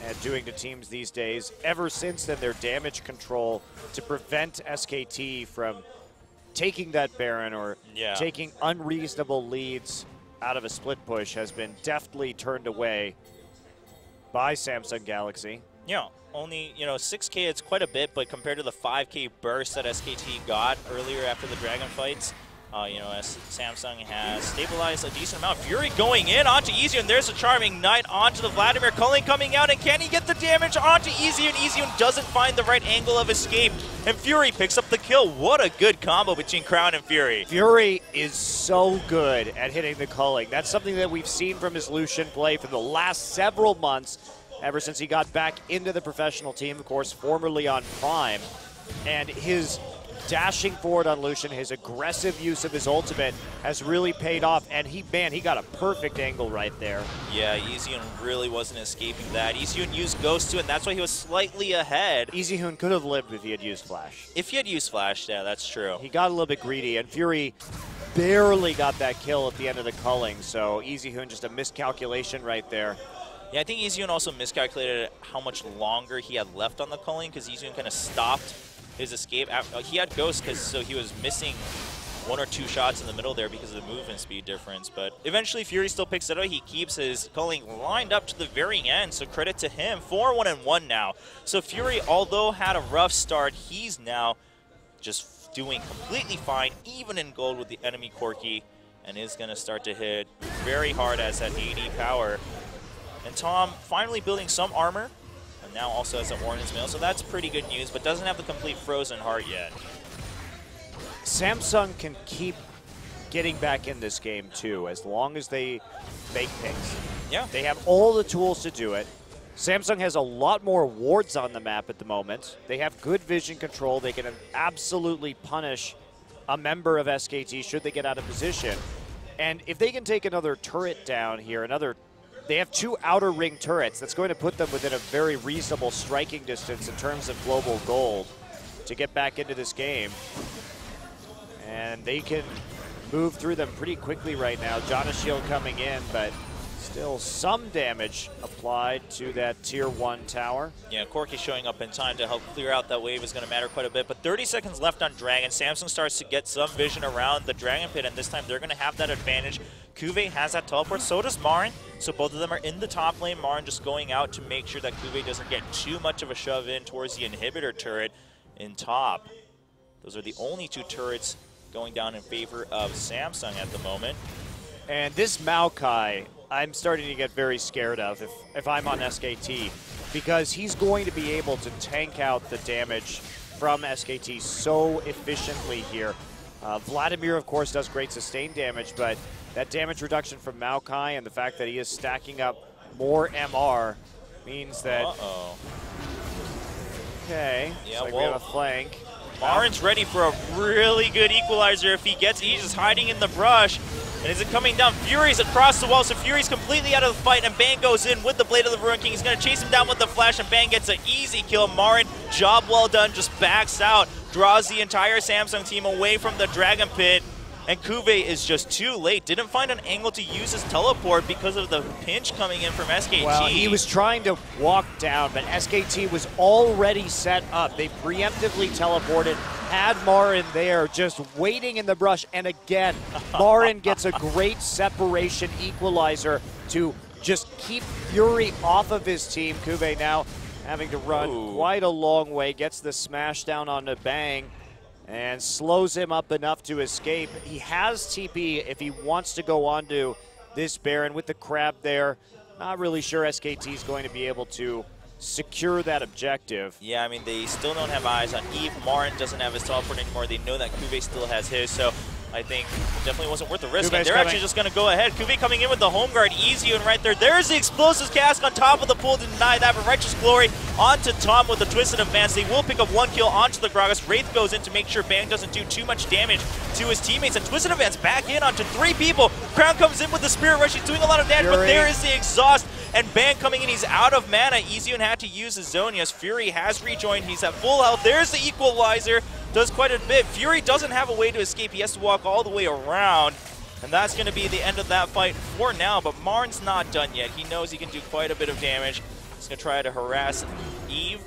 at doing to teams these days. Ever since then, their damage control to prevent SKT from taking that Baron or taking unreasonable leads out of a split push has been deftly turned away by Samsung Galaxy. Yeah, only, 6K, it's quite a bit, but compared to the 5K burst that SKT got earlier after the Dragon fights, Samsung has stabilized a decent amount. Fury going in onto EasyUn. There's a Charming Knight onto the Vladimir. Culling coming out, and can he get the damage onto EasyUn? EasyUn doesn't find the right angle of escape, and Fury picks up the kill. What a good combo between Crown and Fury. Fury is so good at hitting the culling. That's something that we've seen from his Lucian play for the last several months, ever since he got back into the professional team, of course, formerly on Prime. And his dashing forward on Lucian, his aggressive use of his ultimate has really paid off, and he got a perfect angle right there. Yeah, EasyUn really wasn't escaping that. EasyUn used Ghost too, and that's why he was slightly ahead. EasyUn could have lived if he had used Flash. If he had used Flash, yeah, that's true. He got a little bit greedy, and Fury barely got that kill at the end of the culling, so EasyUn just a miscalculation right there. Yeah, I think EasyUn also miscalculated how much longer he had left on the culling, because EasyUn kind of stopped his escape. He had Ghost, so he was missing 1 or 2 shots in the middle there because of the movement speed difference. But eventually Fury still picks it up. He keeps his culling lined up to the very end, so credit to him. 4-1 and 1 now. So Fury, although had a rough start, he's now just doing completely fine, even in gold with the enemy Corki, and is going to start to hit very hard as that 80 power. And Tom finally building some armor, and now also has an Ordnance Mill, so that's pretty good news, but doesn't have the complete Frozen Heart yet. Samsung can keep getting back in this game too, as long as they make picks. Yeah. They have all the tools to do it. Samsung has a lot more wards on the map at the moment. They have good vision control. They can absolutely punish a member of SKT should they get out of position. And if they can take another turret down here, they have 2 outer ring turrets. That's going to put them within a very reasonable striking distance in terms of global gold to get back into this game. And they can move through them pretty quickly right now. Jonas Shield coming in, but still some damage applied to that tier 1 tower. Yeah, Corki showing up in time to help clear out that wave is going to matter quite a bit. But 30 seconds left on Dragon. Samsung starts to get some vision around the Dragon Pit, and this time they're going to have that advantage. Kuve has that teleport, so does Marin. So both of them are in the top lane. Marin just going out to make sure that Kuve doesn't get too much of a shove in towards the inhibitor turret in top. Those are the only 2 turrets going down in favor of Samsung at the moment. And this Maokai, I'm starting to get very scared of if I'm on SKT, because he's going to be able to tank out the damage from SKT so efficiently here. Vladimir, of course, does great sustained damage, but that damage reduction from Maokai and the fact that he is stacking up more MR means that... Okay, yeah, like we have a flank. Marin's ready for a really good equalizer if he gets it. He's just hiding in the brush. And is it coming down? Fury's across the wall, so Fury's completely out of the fight, and Bang goes in with the Blade of the Ruin King. He's going to chase him down with the Flash, and Bang gets an easy kill. Marin, job well done, just backs out, draws the entire Samsung team away from the Dragon Pit. And Kuve is just too late. Didn't find an angle to use his teleport because of the pinch coming in from SKT. Well, he was trying to walk down, but SKT was already set up. They preemptively teleported, had Marin there, just waiting in the brush. And again, Marin gets a great separation equalizer to just keep Fury off of his team. Kuve now having to run quite a long way, gets the smash down on the Bang, and slows him up enough to escape. He has TP if he wants to go on to this Baron with the crab there. Not really sure SKT is going to be able to secure that objective. Yeah, I mean, they still don't have eyes on Eve. Marin doesn't have his teleport anymore. They know that Kuve still has his, so I think it definitely wasn't worth the risk. And they're actually just going to go ahead. Kuve coming in with the home guard, easy, and right there. There's the explosives cast on top of the pool to deny that, but Righteous Glory onto Tom with the twisted advance. They will pick up 1 kill onto the Gragas. Wraith goes in to make sure Bang doesn't do too much damage to his teammates, and twisted advance back in onto 3 people. Crown comes in with the Spirit Rush. He's doing a lot of damage, but there is the exhaust. And Bang coming in, he's out of mana. Easyon had to use his Zonias. Fury has rejoined. He's at full health. There's the equalizer. Does quite a bit. Fury doesn't have a way to escape. He has to walk all the way around. And that's going to be the end of that fight for now. But Marin's not done yet. He knows he can do quite a bit of damage. He's going to try to harass Eve.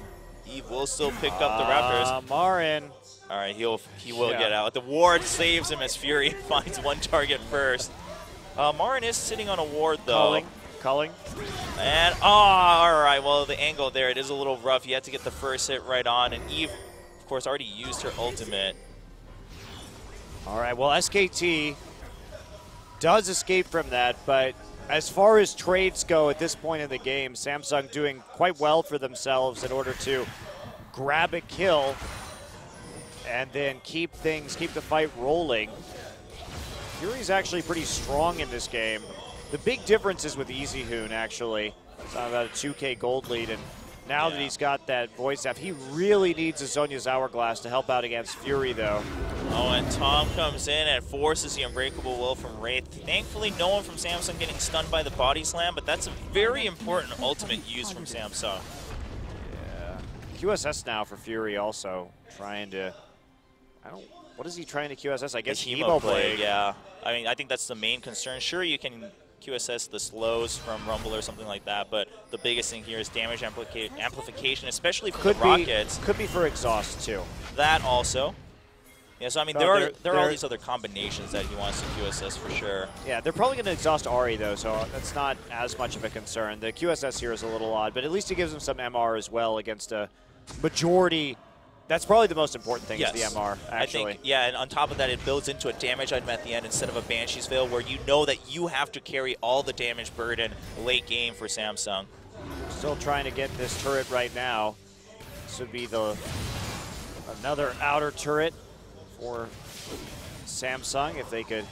Eve will still pick up the Raptors. Marin. All right, he will get out. The ward saves him as Fury finds 1 target first. Marin is sitting on a ward, though. Culling. And, all right, well, the angle there, it is a little rough. He had to get the first hit right on, and Eve, of course, already used her ultimate. All right, well, SKT does escape from that, but as far as trades go at this point in the game, Samsung doing quite well for themselves in order to grab a kill and then keep the fight rolling. Fury's actually pretty strong in this game. The big difference is with EasyHoon, actually. It's about a 2K gold lead, and now that he's got that voice app, he really needs a Zhonya's Hourglass to help out against Fury, though. Oh, and Tom comes in and forces the Unbreakable Will from Wraith. Thankfully, no one from Samsung getting stunned by the body slam, but that's a very important ultimate use from Samsung. Yeah. QSS now for Fury also, trying to... What is he trying to QSS? I guess Hemoblade. Yeah. I mean, I think that's the main concern. Sure, you can QSS the slows from Rumble or something like that, but the biggest thing here is damage amplification, especially for the rockets. Could be for exhaust, too. That also. Yeah, so I mean, there are all these other combinations that he wants to QSS for sure. Yeah, they're probably going to exhaust Ahri, though, so that's not as much of a concern. The QSS here is a little odd, but at least it gives him some MR as well against a majority. That's probably the most important thing is the MR, actually. I think, yeah, and on top of that, it builds into a damage item at the end instead of a Banshee's Veil, where you know that you have to carry all the damage burden late game for Samsung. Still trying to get this turret right now. This would be another outer turret for Samsung if they could.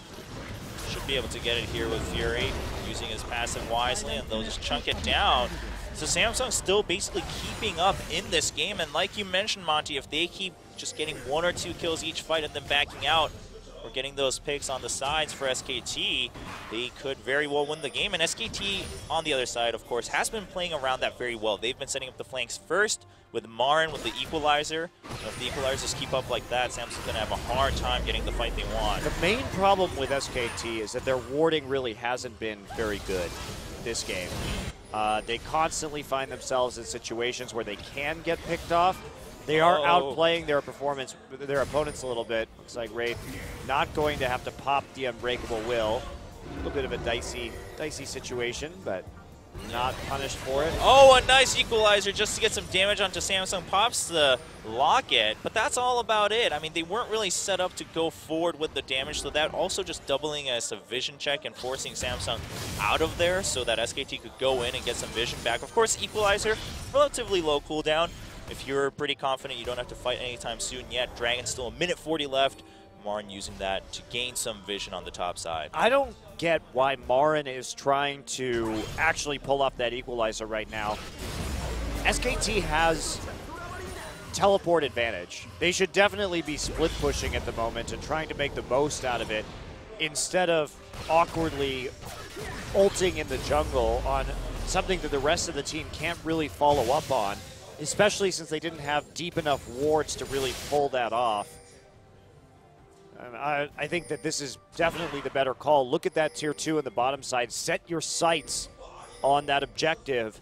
Should be able to get it here with Fury, using his passive wisely, and they'll just chunk it down. So Samsung's still basically keeping up in this game, and like you mentioned, Monty, if they keep just getting 1 or 2 kills each fight and then backing out, or getting those picks on the sides for SKT, they could very well win the game. And SKT, on the other side, of course, has been playing around that very well. They've been setting up the flanks first with Marin with the equalizer. And if the equalizers keep up like that, Samsung's going to have a hard time getting the fight they want. The main problem with SKT is that their warding really hasn't been very good this game. They constantly find themselves in situations where they can get picked off. They are outplaying their opponents a little bit. Looks like Wraith not going to have to pop the Unbreakable Will. A little bit of a dicey situation, but not punished for it. Oh, a nice equalizer just to get some damage onto Samsung. Pops the locket, but that's all about it. I mean, they weren't really set up to go forward with the damage, so that also just doubling as a vision check and forcing Samsung out of there so that SKT could go in and get some vision back. Of course, equalizer, relatively low cooldown. If you're pretty confident you don't have to fight anytime soon yet, Dragon's still a minute 40 left. Marin using that to gain some vision on the top side. I don't get why Marin is trying to actually pull up that equalizer right now. SKT has teleport advantage. They should definitely be split pushing at the moment and trying to make the most out of it instead of awkwardly ulting in the jungle on something that the rest of the team can't really follow up on, especially since they didn't have deep enough wards to really pull that off. I think that this is definitely the better call. Look at that tier 2 in the bottom side. Set your sights on that objective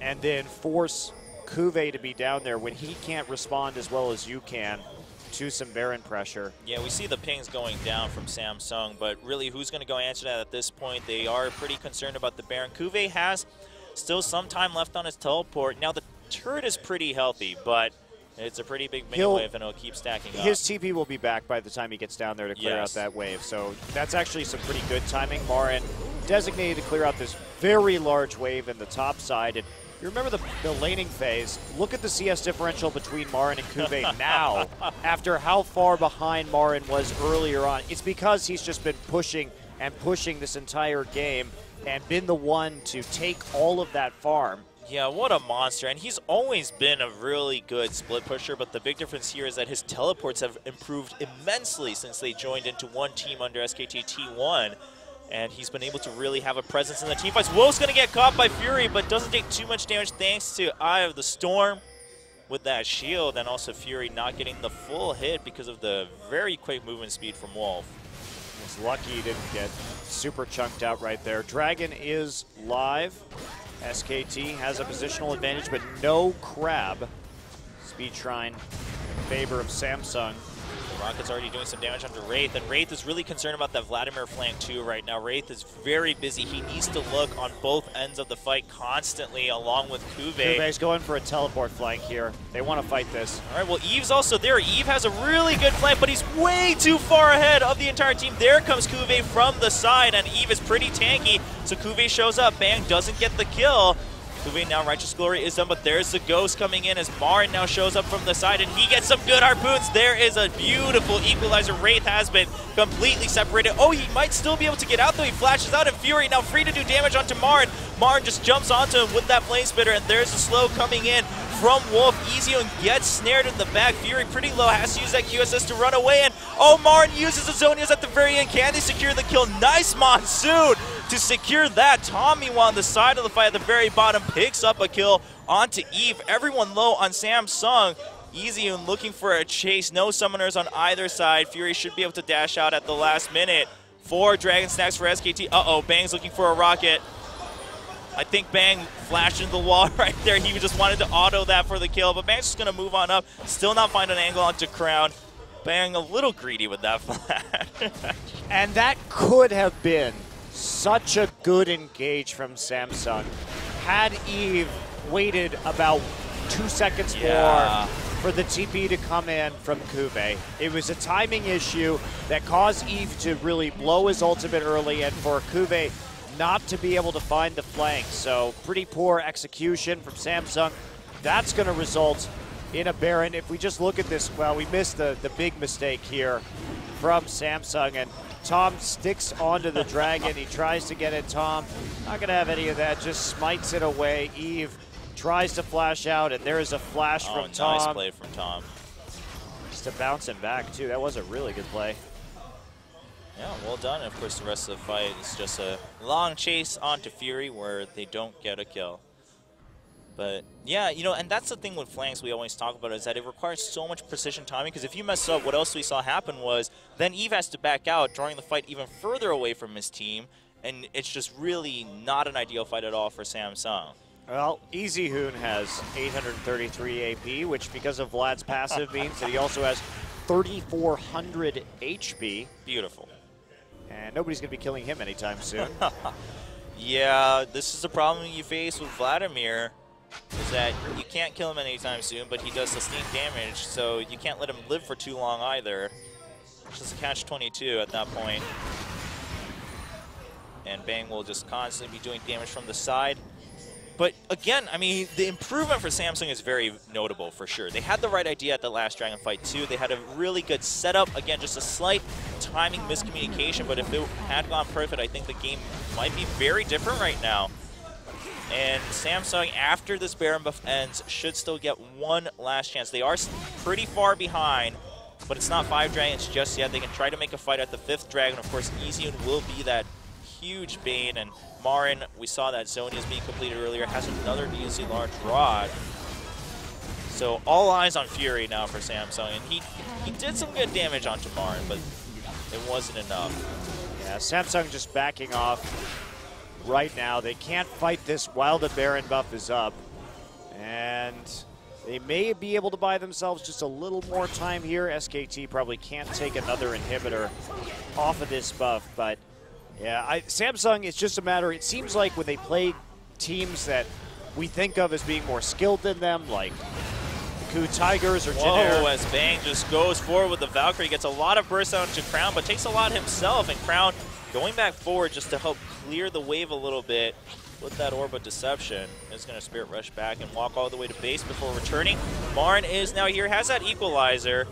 and then force Cuvée to be down there when he can't respond as well as you can to some Baron pressure. Yeah, we see the pings going down from Samsung, but really who's going to go answer that at this point? They are pretty concerned about the Baron. Cuvée has still some time left on his teleport. Now the turret is pretty healthy, but it's a pretty big mini wave, and it'll keep stacking up. His TP will be back by the time he gets down there to clear out that wave. So that's actually some pretty good timing. Marin designated to clear out this very large wave in the top side. And you remember the laning phase. Look at the CS differential between Marin and Cuvée now, after how far behind Marin was earlier on. It's because he's just been pushing and pushing this entire game and been the one to take all of that farm. Yeah, what a monster. And he's always been a really good split pusher, but the big difference here is that his teleports have improved immensely since they joined into one team under SKT T1. And he's been able to really have a presence in the team fights. Wolf's going to get caught by Fury, but doesn't take too much damage thanks to Eye of the Storm with that shield. And also Fury not getting the full hit because of the very quick movement speed from Wolf. Was lucky he didn't get super chunked out right there. Dragon is live. SKT has a positional advantage, but no Crab. Speed Shrine in favor of Samsung. Rocket's already doing some damage onto Wraith, and Wraith is really concerned about that Vladimir flank too right now. Wraith is very busy. He needs to look on both ends of the fight constantly along with Cuvée. Cuvé's going for a teleport flank here. They want to fight this. All right, well, Eve's also there. Eve has a really good flank, but he's way too far ahead of the entire team. There comes Cuvée from the side, and Eve is pretty tanky, so Cuvée shows up. Bang doesn't get the kill. Cuvée now, Righteous Glory is done, but there's the Ghost coming in as Marin now shows up from the side, and he gets some good harpoons. There is a beautiful equalizer. Wraith has been completely separated. Oh, he might still be able to get out, though. He flashes out, and Fury now free to do damage onto Marin. Marin just jumps onto him with that Flame Spitter, and there's a slow coming in from Wolf. Ezio gets snared in the back. Fury pretty low, has to use that QSS to run away, and oh, Marin uses the Zonias at the very end. Can they secure the kill? Nice Monsoon to secure that. Tommy on the side of the fight at the very bottom picks up a kill onto Eve. Everyone low on Samsung. Ezio looking for a chase. No summoners on either side. Fury should be able to dash out at the last minute. 4 Dragon Stacks for SKT. Uh-oh, Bang's looking for a rocket. I think Bang flashed into the wall right there. He just wanted to auto that for the kill, but Bang's just going to move on up. Still not find an angle onto Crown. Bang a little greedy with that flash. And that could have been such a good engage from Samsung had Eve waited about 2 seconds more for the TP to come in from Cuvée. It was a timing issue that caused Eve to really blow his ultimate early and for Cuvée not to be able to find the flank. So pretty poor execution from Samsung. That's going to result in a Baron. If we just look at this, well, we missed the big mistake here from Samsung, and Tom sticks onto the Dragon. He tries to get it, Tom. Not going to have any of that, just smites it away. Eve tries to flash out, and there is a flash from Tom. Nice play from Tom. Just to bounce him back, too. That was a really good play. Yeah, well done. And of course, the rest of the fight is just a long chase onto Fury where they don't get a kill. But yeah, you know, and that's the thing with flanks we always talk about is that it requires so much precision timing, because if you mess up, what else we saw happen was then Eve has to back out, drawing the fight even further away from his team, and it's just really not an ideal fight at all for Samsung. Well, Easy Hoon has 833 AP, which because of Vlad's passive means that he also has 3,400 HP. Beautiful. And nobody's going to be killing him anytime soon. Yeah, this is the problem you face with Vladimir, is that you can't kill him anytime soon, but he does sustain damage, so you can't let him live for too long either. It's just a catch-22 at that point. And Bang will just constantly be doing damage from the side. But again, I mean, the improvement for Samsung is very notable for sure. They had the right idea at the last Dragon fight too. They had a really good setup. Again, just a slight timing miscommunication, but if it had gone perfect, I think the game might be very different right now. And Samsung, after this Baron buff ends, should still get one last chance. They are pretty far behind, but it's not 5 Dragons just yet. They can try to make a fight at the 5th Dragon. Of course, Ezio will be that huge bane, and Marin, we saw that Zonia's being completed earlier, has another easy large rod. So all eyes on Fury now for Samsung, and he did some good damage onto Marin, but it wasn't enough. Yeah, Samsung just backing off right now. They can't fight this while the Baron buff is up, and they may be able to buy themselves just a little more time here. SKT probably can't take another inhibitor off of this buff, but yeah, Samsung, it's just a matter, it seems like when they play teams that we think of as being more skilled than them, like Ku Tigers or Jin. As Bang just goes forward with the Valkyrie, gets a lot of burst out into Crown, but takes a lot himself, and Crown going back forward just to help clear the wave a little bit with that Orb of Deception. Is going to Spirit Rush back and walk all the way to base before returning. Marin is now here, has that Equalizer,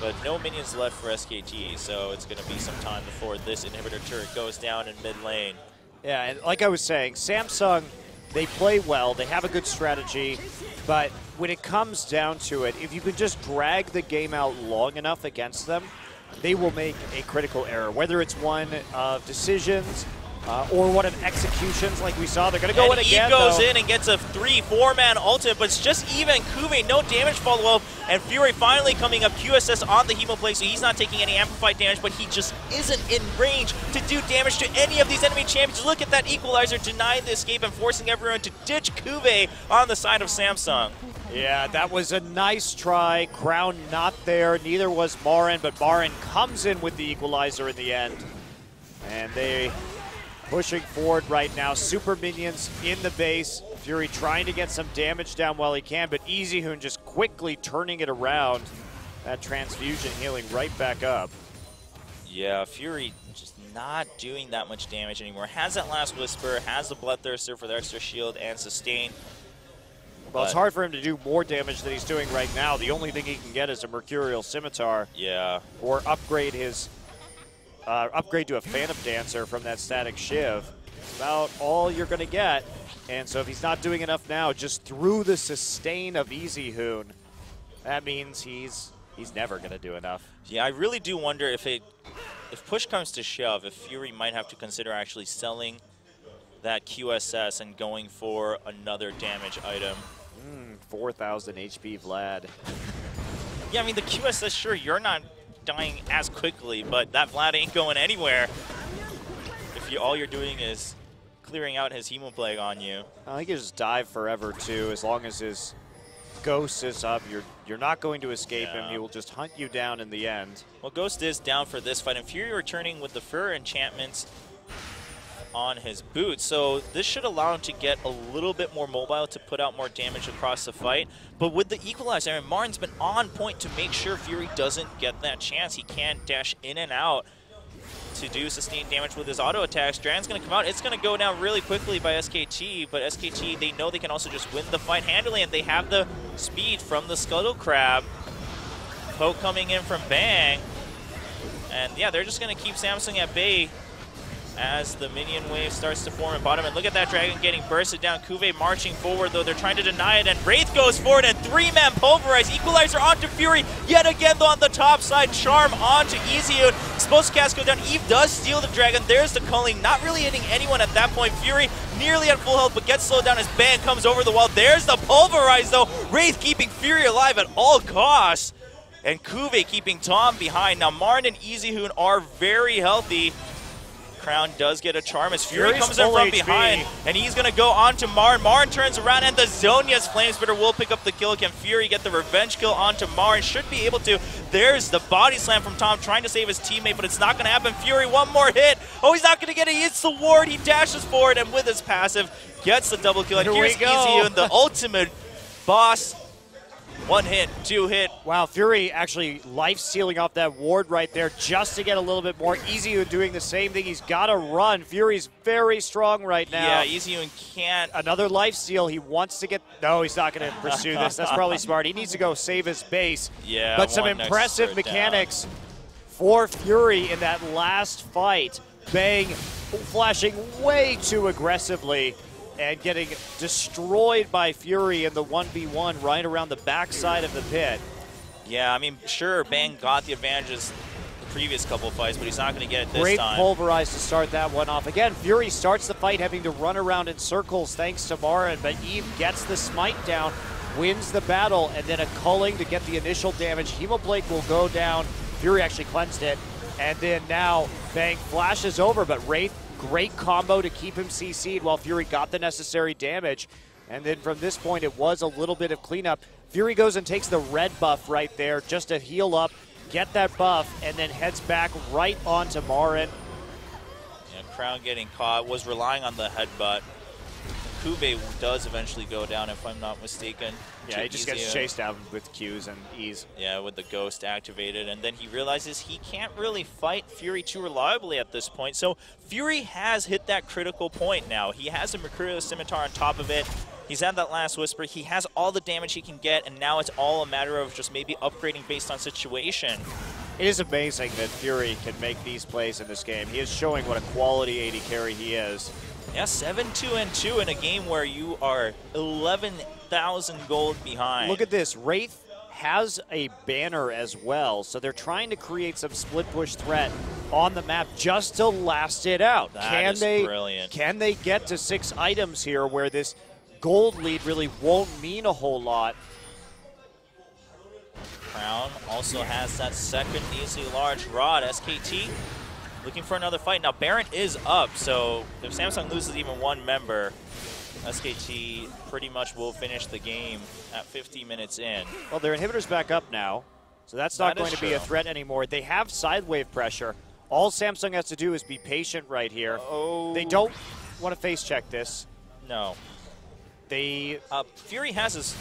but no minions left for SKT, so it's going to be some time before this inhibitor turret goes down in mid lane. Yeah, and like I was saying, Samsung, they play well, they have a good strategy, but when it comes down to it, if you can just drag the game out long enough against them, they will make a critical error, whether it's one of decisions or one of executions like we saw. They're going to go in again, he goes in and gets a 3-4-man ultimate, but it's just even. Kuve, no damage follow-up, and Fury finally coming up. QSS on the Hemoplague, so he's not taking any amplified damage, but he just isn't in range to do damage to any of these enemy champions. Look at that Equalizer denying the escape and forcing everyone to ditch Kuve on the side of Samsung. Yeah, that was a nice try. Crown not there, neither was Marin, but Marin comes in with the Equalizer in the end. And they pushing forward right now. Super minions in the base. Fury trying to get some damage down while he can, but EasyHoon just quickly turning it around. That transfusion healing right back up. Yeah, Fury just not doing that much damage anymore. Has that last Whisper, has the Bloodthirster for the extra shield and sustain. Well, it's hard for him to do more damage than he's doing right now. The only thing he can get is a Mercurial Scimitar. Yeah. Or upgrade his upgrade to a Phantom Dancer from that Static Shiv. It's about all you're going to get. And so if he's not doing enough now, just through the sustain of EasyHoon, that means he's never going to do enough. Yeah, I really do wonder if push comes to shove, if Fury might have to consider actually selling that QSS and going for another damage item. 4,000 HP Vlad. Yeah, I mean, the QSS, sure, you're not dying as quickly, but that Vlad ain't going anywhere if all you're doing is clearing out his Hemoplague on you. He can just dive forever, too. As long as his Ghost is up, you're not going to escape him. He will just hunt you down in the end. Well, Ghost is down for this fight, and Fury returning with the Fur enchantments on his boots, so this should allow him to get a little bit more mobile to put out more damage across the fight. But with the Equalizer, I mean, Marin's been on point to make sure Fury doesn't get that chance. He can dash in and out to do sustained damage with his auto attacks. Dragon's going to come out. It's going to go down really quickly by SKT, but SKT, they know they can also just win the fight handily, and they have the speed from the Scuttle Crab. Poke coming in from Bang, and yeah, they're just going to keep Samsung at bay as the minion wave starts to form at bottom. And look at that Dragon getting bursted down. Kuve marching forward, though. They're trying to deny it, and Wraith goes forward, and 3-man Pulverize. Equalizer onto Fury. Yet again, though, on the top side. Charm onto EasyHoon. Supposed to cast go down. Eve does steal the Dragon. There's the culling. Not really hitting anyone at that point. Fury nearly at full health, but gets slowed down as Bang comes over the wall. There's the Pulverize, though. Wraith keeping Fury alive at all costs. And Kuve keeping Tom behind. Now, Marin and EasyHoon are very healthy. Crown does get a charm as Fury comes in from behind, and he's going to go on to Marin. Marin turns around, and the Zhonya's Flamespitter will pick up the kill. Can Fury get the revenge kill onto Marin? Should be able to. There's the body slam from Tom trying to save his teammate, but it's not going to happen. Fury, one more hit. Oh, he's not going to get it. He hits the ward. He dashes forward, and with his passive, gets the double kill. And here's EasyHoon, the ultimate boss. 1 hit, 2 hit. Wow, Fury actually life-stealing off that ward right there just to get a little bit more. EasyHoon doing the same thing. He's got to run. Fury's very strong right now. Yeah, EasyHoon can't. Another life-steal. He wants to get... No, he's not going to pursue this. That's probably smart. He needs to go save his base. Yeah, but some impressive mechanics for Fury in that last fight. Bang flashing way too aggressively and getting destroyed by Fury in the 1v1 right around the backside of the pit. Yeah, I mean, sure, Bang got the advantages the previous couple of fights, but he's not going to get it this Great time. Pulverize to start that one off. Again, Fury starts the fight having to run around in circles thanks to Marin, but Eve gets the smite down. wins the battle, and then a culling to get the initial damage. Hemoblade will go down. Fury actually cleansed it. And then now Bang flashes over, but Wraith, great combo to keep him CC'd while Fury got the necessary damage. And then from this point, it was a little bit of cleanup. Fury goes and takes the red buff right there just to heal up, get that buff, and then heads back right onto Marin. Yeah, Crown getting caught, was relying on the headbutt. Kube does eventually go down, if I'm not mistaken. Yeah, he just gets chased down with Qs and Es. Yeah, with the Ghost activated, and then he realizes he can't really fight Fury too reliably at this point. So Fury has hit that critical point now. He has a Mercurial Scimitar on top of it. He's had that last Whisper. He has all the damage he can get, and now it's all a matter of just maybe upgrading based on situation. It is amazing that Fury can make these plays in this game. He is showing what a quality AD carry he is. Yeah, 7-2-2 in a game where you are 11,000 gold behind. Look at this. Wraith has a banner as well, so they're trying to create some split push threat on the map just to last it out. That is brilliant. Can they get to 6 items here where this gold lead really won't mean a whole lot? Crown also has that second easily large rod. SKT looking for another fight. Now Baron is up, so if Samsung loses even one member, SKT pretty much will finish the game at 50 minutes in. Well, their inhibitor's back up now, so that's not going to be a threat anymore. They have side wave pressure. All Samsung has to do is be patient right here. Oh. They don't want to face check this. No. They Fury has his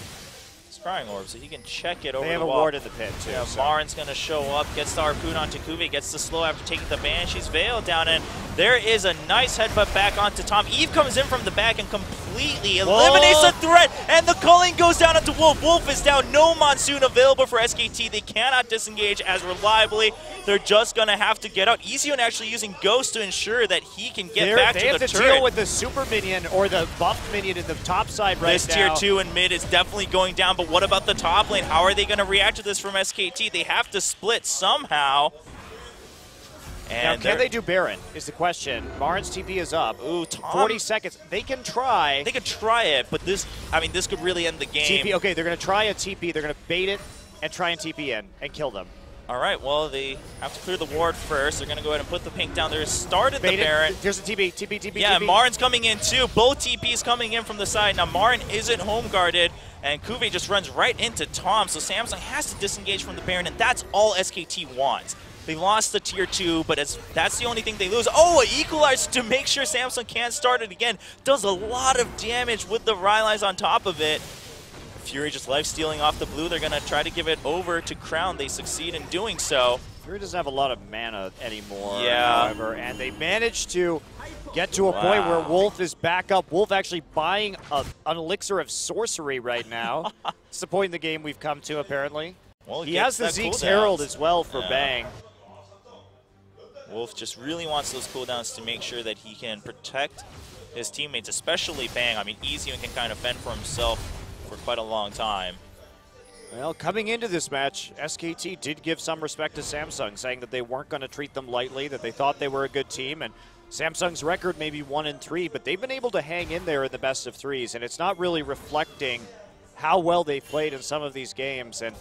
Scrying Orb, so he can check it over the wall. They have a ward in the pit, too. Yeah, so Marin's going to show up, gets the harpoon onto Kube, gets the slow after taking the Banshee's Veil down, and there is a nice headbutt back onto Tom. Eve comes in from the back and completely eliminates the threat, and the culling goes down onto Wolf. Wolf is down, no Monsoon available for SKT. They cannot disengage as reliably. They're just going to have to get out. Easyon actually using Ghost to ensure that he can get back to the turret. They have to deal with the super minion or the buffed minion in the top side right now. This tier 2 and mid is definitely going down, but what about the top lane? How are they going to react to this from SKT? They have to split somehow. And now, can they do Baron is the question. Marin's TP is up. Ooh, Tom. 40 seconds. They can try. They could try it, but this, I mean, this could really end the game. TP, okay, they're going to try a TP. They're going to bait it and try and TP in and kill them. All right, well, they have to clear the ward first. They're going to go ahead and put the pink down there. Started the Baron. There's a TP. Yeah, Marin's coming in too. Both TPs coming in from the side. Now, Marin isn't home guarded, and Kube just runs right into Tom, so Samsung has to disengage from the Baron, and that's all SKT wants. They lost the tier 2, but that's the only thing they lose. Oh, an equalizer to make sure Samsung can't start it again. Does a lot of damage with the Rylai's on top of it. Fury just life-stealing off the blue. They're going to try to give it over to Crown. They succeed in doing so. Fury doesn't have a lot of mana anymore, yeah. However, and they managed to get to a point where Wolf is back up. Wolf actually buying an elixir of sorcery right now. It's the point in the game we've come to, apparently. Well, he has the Zeke's Herald as well for Bang. Wolf just really wants those cooldowns to make sure that he can protect his teammates, especially Bang. I mean, Easyon can kind of fend for himself for quite a long time. Well, coming into this match, SKT did give some respect to Samsung, saying that they weren't going to treat them lightly, that they thought they were a good team, and Samsung's record may be 1-3, but they've been able to hang in there in the best of threes, and it's not really reflecting how well they played in some of these games. And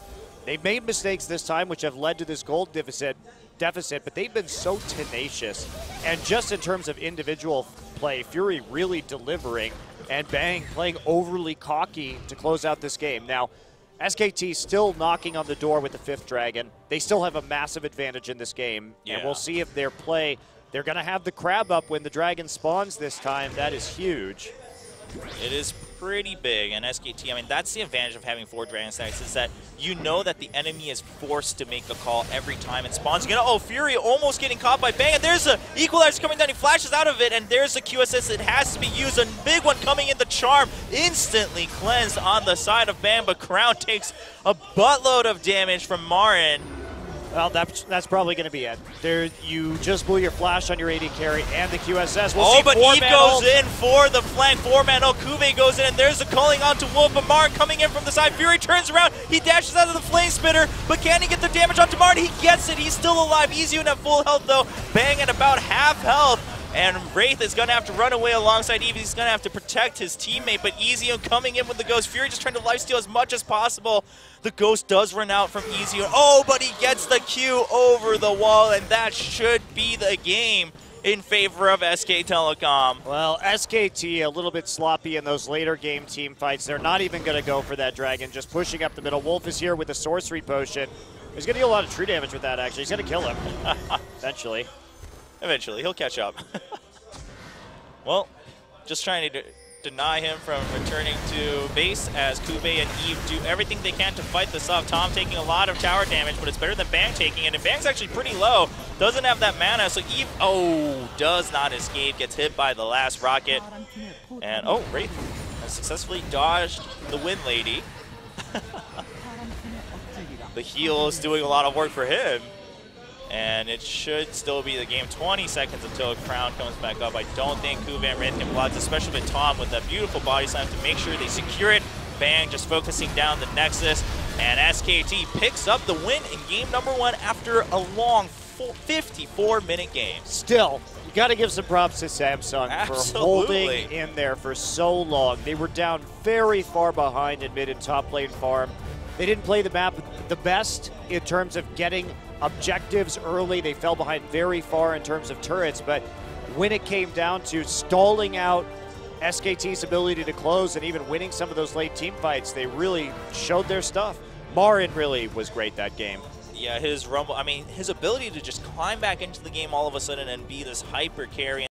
they've made mistakes this time, which have led to this gold deficit, but they've been so tenacious. And just in terms of individual play, Fury really delivering, and Bang playing overly cocky to close out this game. Now, SKT still knocking on the door with the 5th Dragon. They still have a massive advantage in this game, and we'll see if their play, they're going to have the crab up when the Dragon spawns this time. That is huge. It is pretty big, and SKT, I mean, that's the advantage of having 4 Dragon stacks, is that you know that the enemy is forced to make a call every time it spawns again. Oh, Fury almost getting caught by Bang, and there's a Equalizer coming down. He flashes out of it, and there's the QSS. It has to be used. A big one coming in. The Charm instantly cleansed on the side of Bang, but Crown takes a buttload of damage from Marin. Well, that's probably going to be it. There, you just blew your flash on your AD carry and the QSS. But Eve goes in for the flank. 4-man ult. Kube goes in, and there's the calling onto Wolf. But Marin coming in from the side. Fury turns around. He dashes out of the Flame Spitter, but can he get the damage onto Marin? He gets it. He's still alive. Easyon at full health, though. Bang at about half health. And Wraith is going to have to run away alongside Eevee. He's going to have to protect his teammate, but Ezio coming in with the Ghost Fury, just trying to lifesteal as much as possible. The Ghost does run out from Ezio. Oh, but he gets the Q over the wall, and that should be the game in favor of SK Telecom. Well, SKT a little bit sloppy in those later game team fights. They're not even going to go for that dragon, just pushing up the middle. Wolf is here with the sorcery potion. He's going to deal a lot of true damage with that, actually. He's going to kill him eventually. Eventually, he'll catch up. Well, just trying to deny him from returning to base as Kube and Eve do everything they can to fight this off. Tom taking a lot of tower damage, but it's better than Bang taking it. And Bang's actually pretty low, doesn't have that mana, so Eve, does not escape, gets hit by the last rocket. And, Wraith has successfully dodged the Wind Lady. The heal is doing a lot of work for him. And it should still be the game. 20 seconds until a crown comes back up. I don't think Kube and Wraith can block, especially with Tom with that beautiful body slam to make sure they secure it. Bang just focusing down the Nexus. And SKT picks up the win in game number 1 after a long 54-minute game. Still, you got to give some props to Samsung for holding in there for so long. They were down very far behind in mid and top lane farm. They didn't play the map the best in terms of getting objectives early. They fell behind very far in terms of turrets, but when it came down to stalling out SKT's ability to close and even winning some of those late team fights, they really showed their stuff. Marin really was great that game. Yeah, his rumble, his ability to just climb back into the game all of a sudden and be this hyper carry